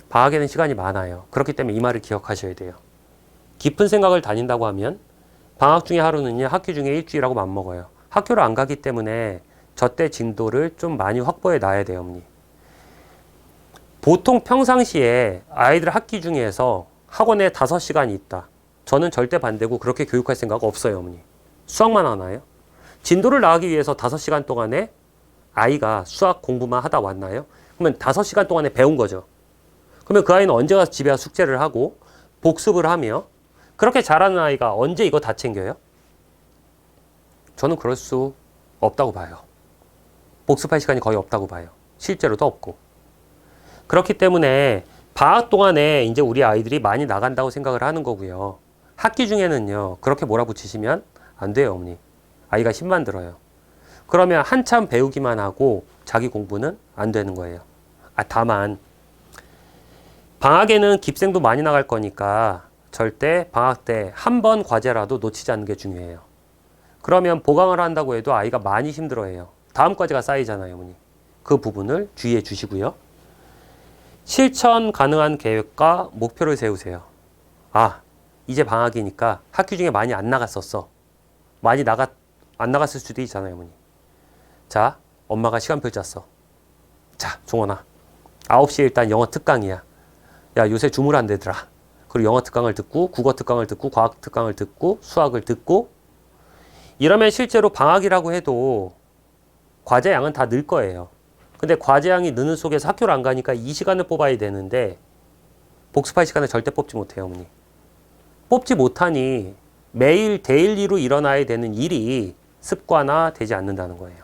방학에는 시간이 많아요. 그렇기 때문에 이 말을 기억하셔야 돼요. 깊은 생각을 다닌다고 하면 방학 중에 하루는요. 학기 중에 일주일하고 맞먹어요. 학교를 안 가기 때문에 저때 진도를 좀 많이 확보해 놔야 돼요, 어머니. 보통 평상시에 아이들 학기 중에서 학원에 5시간이 있다. 저는 절대 반대고 그렇게 교육할 생각 없어요, 어머니. 수학만 하나요? 진도를 나가기 위해서 5시간 동안에 아이가 수학 공부만 하다 왔나요? 그러면 5시간 동안에 배운 거죠. 그러면 그 아이는 언제 가서 집에 와서 숙제를 하고 복습을 하며 그렇게 잘하는 아이가 언제 이거 다 챙겨요? 저는 그럴 수 없다고 봐요. 복습할 시간이 거의 없다고 봐요. 실제로도 없고. 그렇기 때문에 방학 동안에 이제 우리 아이들이 많이 나간다고 생각을 하는 거고요. 학기 중에는요. 그렇게 몰아붙이시면 안 돼요, 어머니. 아이가 힘만 들어요. 그러면 한참 배우기만 하고 자기 공부는 안 되는 거예요. 다만 방학에는 깁생도 많이 나갈 거니까 절대 방학 때 한 번 과제라도 놓치지 않는 게 중요해요. 그러면 보강을 한다고 해도 아이가 많이 힘들어해요. 다음 과제가 쌓이잖아요, 어머니. 그 부분을 주의해 주시고요. 실천 가능한 계획과 목표를 세우세요. 아, 이제 방학이니까 학기 중에 많이 안 나갔었어. 안 나갔을 수도 있잖아요, 어머니. 자, 엄마가 시간표 짰어. 자, 종원아. 9시에 일단 영어 특강이야. 야, 요새 주물 안 되더라. 그리고 영어 특강을 듣고, 국어 특강을 듣고, 과학 특강을 듣고, 수학을 듣고, 이러면 실제로 방학이라고 해도 과제 양은 다 늘 거예요. 근데 과제 양이 느는 속에서 학교를 안 가니까 이 시간을 뽑아야 되는데 복습할 시간을 절대 뽑지 못해요, 어머니. 뽑지 못하니 매일 데일리로 일어나야 되는 일이 습관화 되지 않는다는 거예요.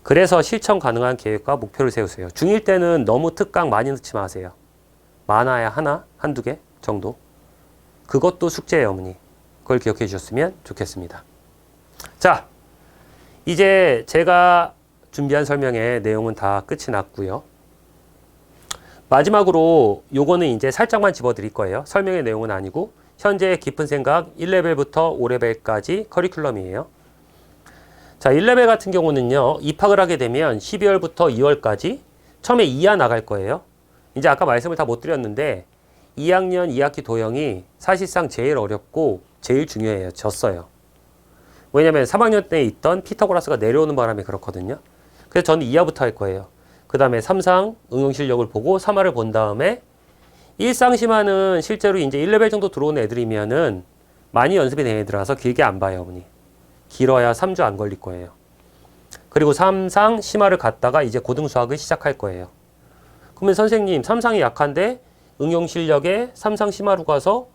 그래서 실천 가능한 계획과 목표를 세우세요. 중1 때는 너무 특강 많이 넣지 마세요. 많아야 하나, 한두 개 정도. 그것도 숙제예요, 어머니. 그걸 기억해 주셨으면 좋겠습니다. 자, 이제 제가 준비한 설명의 내용은 다 끝이 났고요. 마지막으로 요거는 이제 살짝만 집어 드릴 거예요. 설명의 내용은 아니고 현재 깊은 생각 1레벨부터 5레벨까지 커리큘럼이에요. 자, 1레벨 같은 경우는요. 입학을 하게 되면 12월부터 2월까지 처음에 2화 나갈 거예요. 이제 아까 말씀을 다 못 드렸는데 2학년 2학기 도형이 사실상 제일 어렵고 제일 중요해요. 졌어요. 왜냐면 3학년 때 있던 피타고라스가 내려오는 바람에 그렇거든요. 그래서 저는 2화부터 할 거예요. 그 다음에 3상 응용 실력을 보고 3화를 본 다음에 1상 심화는 실제로 이제 1레벨 정도 들어온 애들이면은 많이 연습이 된 애들이라서 길게 안 봐요, 어머니. 길어야 3주 안 걸릴 거예요. 그리고 3상 심화를 갔다가 이제 고등 수학을 시작할 거예요. 그러면 선생님 3상이 약한데 응용 실력에 3상 심화로 가서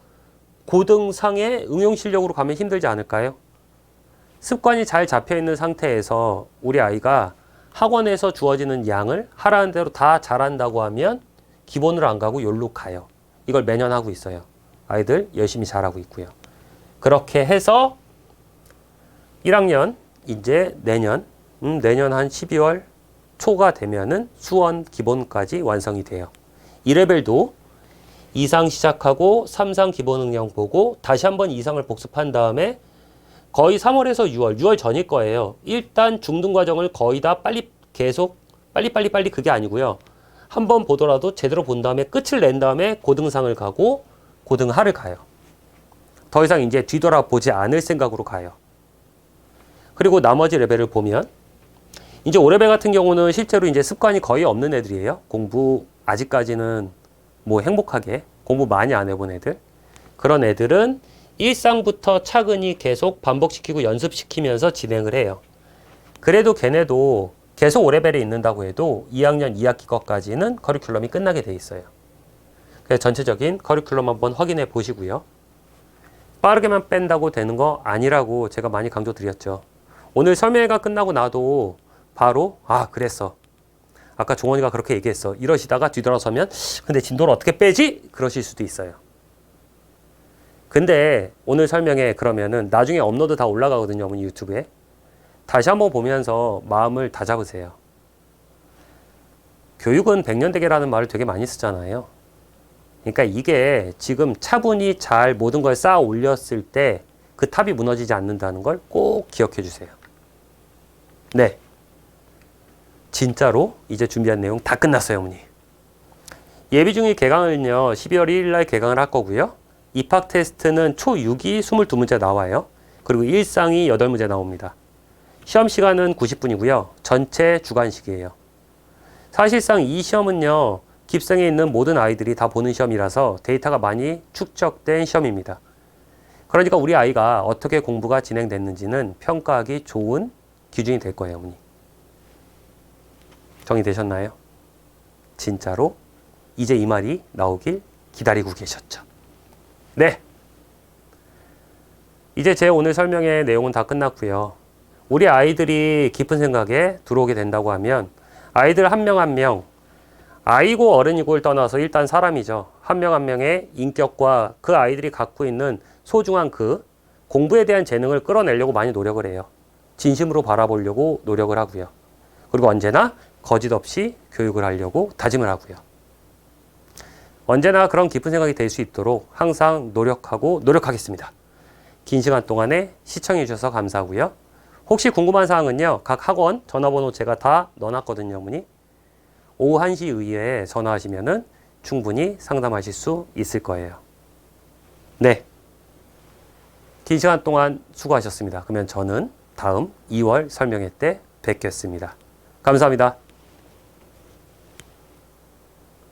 고등상의 응용 실력으로 가면 힘들지 않을까요? 습관이 잘 잡혀 있는 상태에서 우리 아이가 학원에서 주어지는 양을 하라는 대로 다 잘한다고 하면 기본으로 안 가고 여기로 가요. 이걸 매년 하고 있어요. 아이들 열심히 잘하고 있고요. 그렇게 해서 1학년 이제 내년 한 12월 초가 되면은 수원 기본까지 완성이 돼요. 2레벨도 2상 시작하고 3상 기본 응용 보고 다시 한번 2상을 복습한 다음에 거의 3월에서 6월 전일 거예요. 일단 중등 과정을 거의 다 빨리 계속 빨리 그게 아니고요. 한번 보더라도 제대로 본 다음에 끝을 낸 다음에 고등상을 가고 고등하를 가요. 더 이상 이제 뒤돌아보지 않을 생각으로 가요. 그리고 나머지 레벨을 보면 이제 5레벨 같은 경우는 실제로 이제 습관이 거의 없는 애들이에요. 공부 아직까지는 뭐 행복하게 공부 많이 안 해본 애들. 그런 애들은 1상부터 차근히 계속 반복시키고 연습시키면서 진행을 해요. 그래도 걔네도 계속 5레벨에 있는다고 해도 2학년 2학기 것까지는 커리큘럼이 끝나게 돼 있어요. 그래서 전체적인 커리큘럼 한번 확인해 보시고요. 빠르게만 뺀다고 되는 거 아니라고 제가 많이 강조 드렸죠. 오늘 설명회가 끝나고 나도 바로 그랬어. 아까 종원이가 그렇게 얘기했어. 이러시다가 뒤돌아서면 근데 진도를 어떻게 빼지? 그러실 수도 있어요. 근데 오늘 설명회 그러면은 나중에 업로드 다 올라가거든요. 어머니 유튜브에. 다시 한번 보면서 마음을 다잡으세요. 교육은 백년대계라는 말을 되게 많이 쓰잖아요. 그러니까 이게 지금 차분히 잘 모든 걸 쌓아 올렸을 때 그 탑이 무너지지 않는다는 걸 꼭 기억해 주세요. 네. 진짜로 이제 준비한 내용 다 끝났어요, 어머니. 예비중위 개강을요, 12월 1일 날 개강을 할 거고요. 입학 테스트는 초6이 22문제 나와요. 그리고 1상이 8문제 나옵니다. 시험 시간은 90분이고요. 전체 주관식이에요. 사실상 이 시험은요, 깁생에 있는 모든 아이들이 다 보는 시험이라서 데이터가 많이 축적된 시험입니다. 그러니까 우리 아이가 어떻게 공부가 진행됐는지는 평가하기 좋은 기준이 될 거예요, 어머니. 정리되셨나요? 진짜로 이제 이 말이 나오길 기다리고 계셨죠. 네. 이제 제 오늘 설명의 내용은 다 끝났고요. 우리 아이들이 깊은 생각에 들어오게 된다고 하면 아이들 한 명 한 명, 아이고 어른이고를 떠나서 일단 사람이죠. 한 명 한 명의 인격과 그 아이들이 갖고 있는 소중한 그 공부에 대한 재능을 끌어내려고 많이 노력을 해요. 진심으로 바라보려고 노력을 하고요. 그리고 언제나 거짓 없이 교육을 하려고 다짐을 하고요. 언제나 그런 깊은 생각이 될 수 있도록 항상 노력하겠습니다. 긴 시간 동안에 시청해 주셔서 감사하고요. 혹시 궁금한 사항은요, 각 학원 전화번호 제가 다 넣어놨거든요, 어머니. 오후 1시 이후에 전화하시면은 충분히 상담하실 수 있을 거예요. 네. 긴 시간 동안 수고하셨습니다. 그러면 저는 다음 2월 설명회 때 뵙겠습니다. 감사합니다.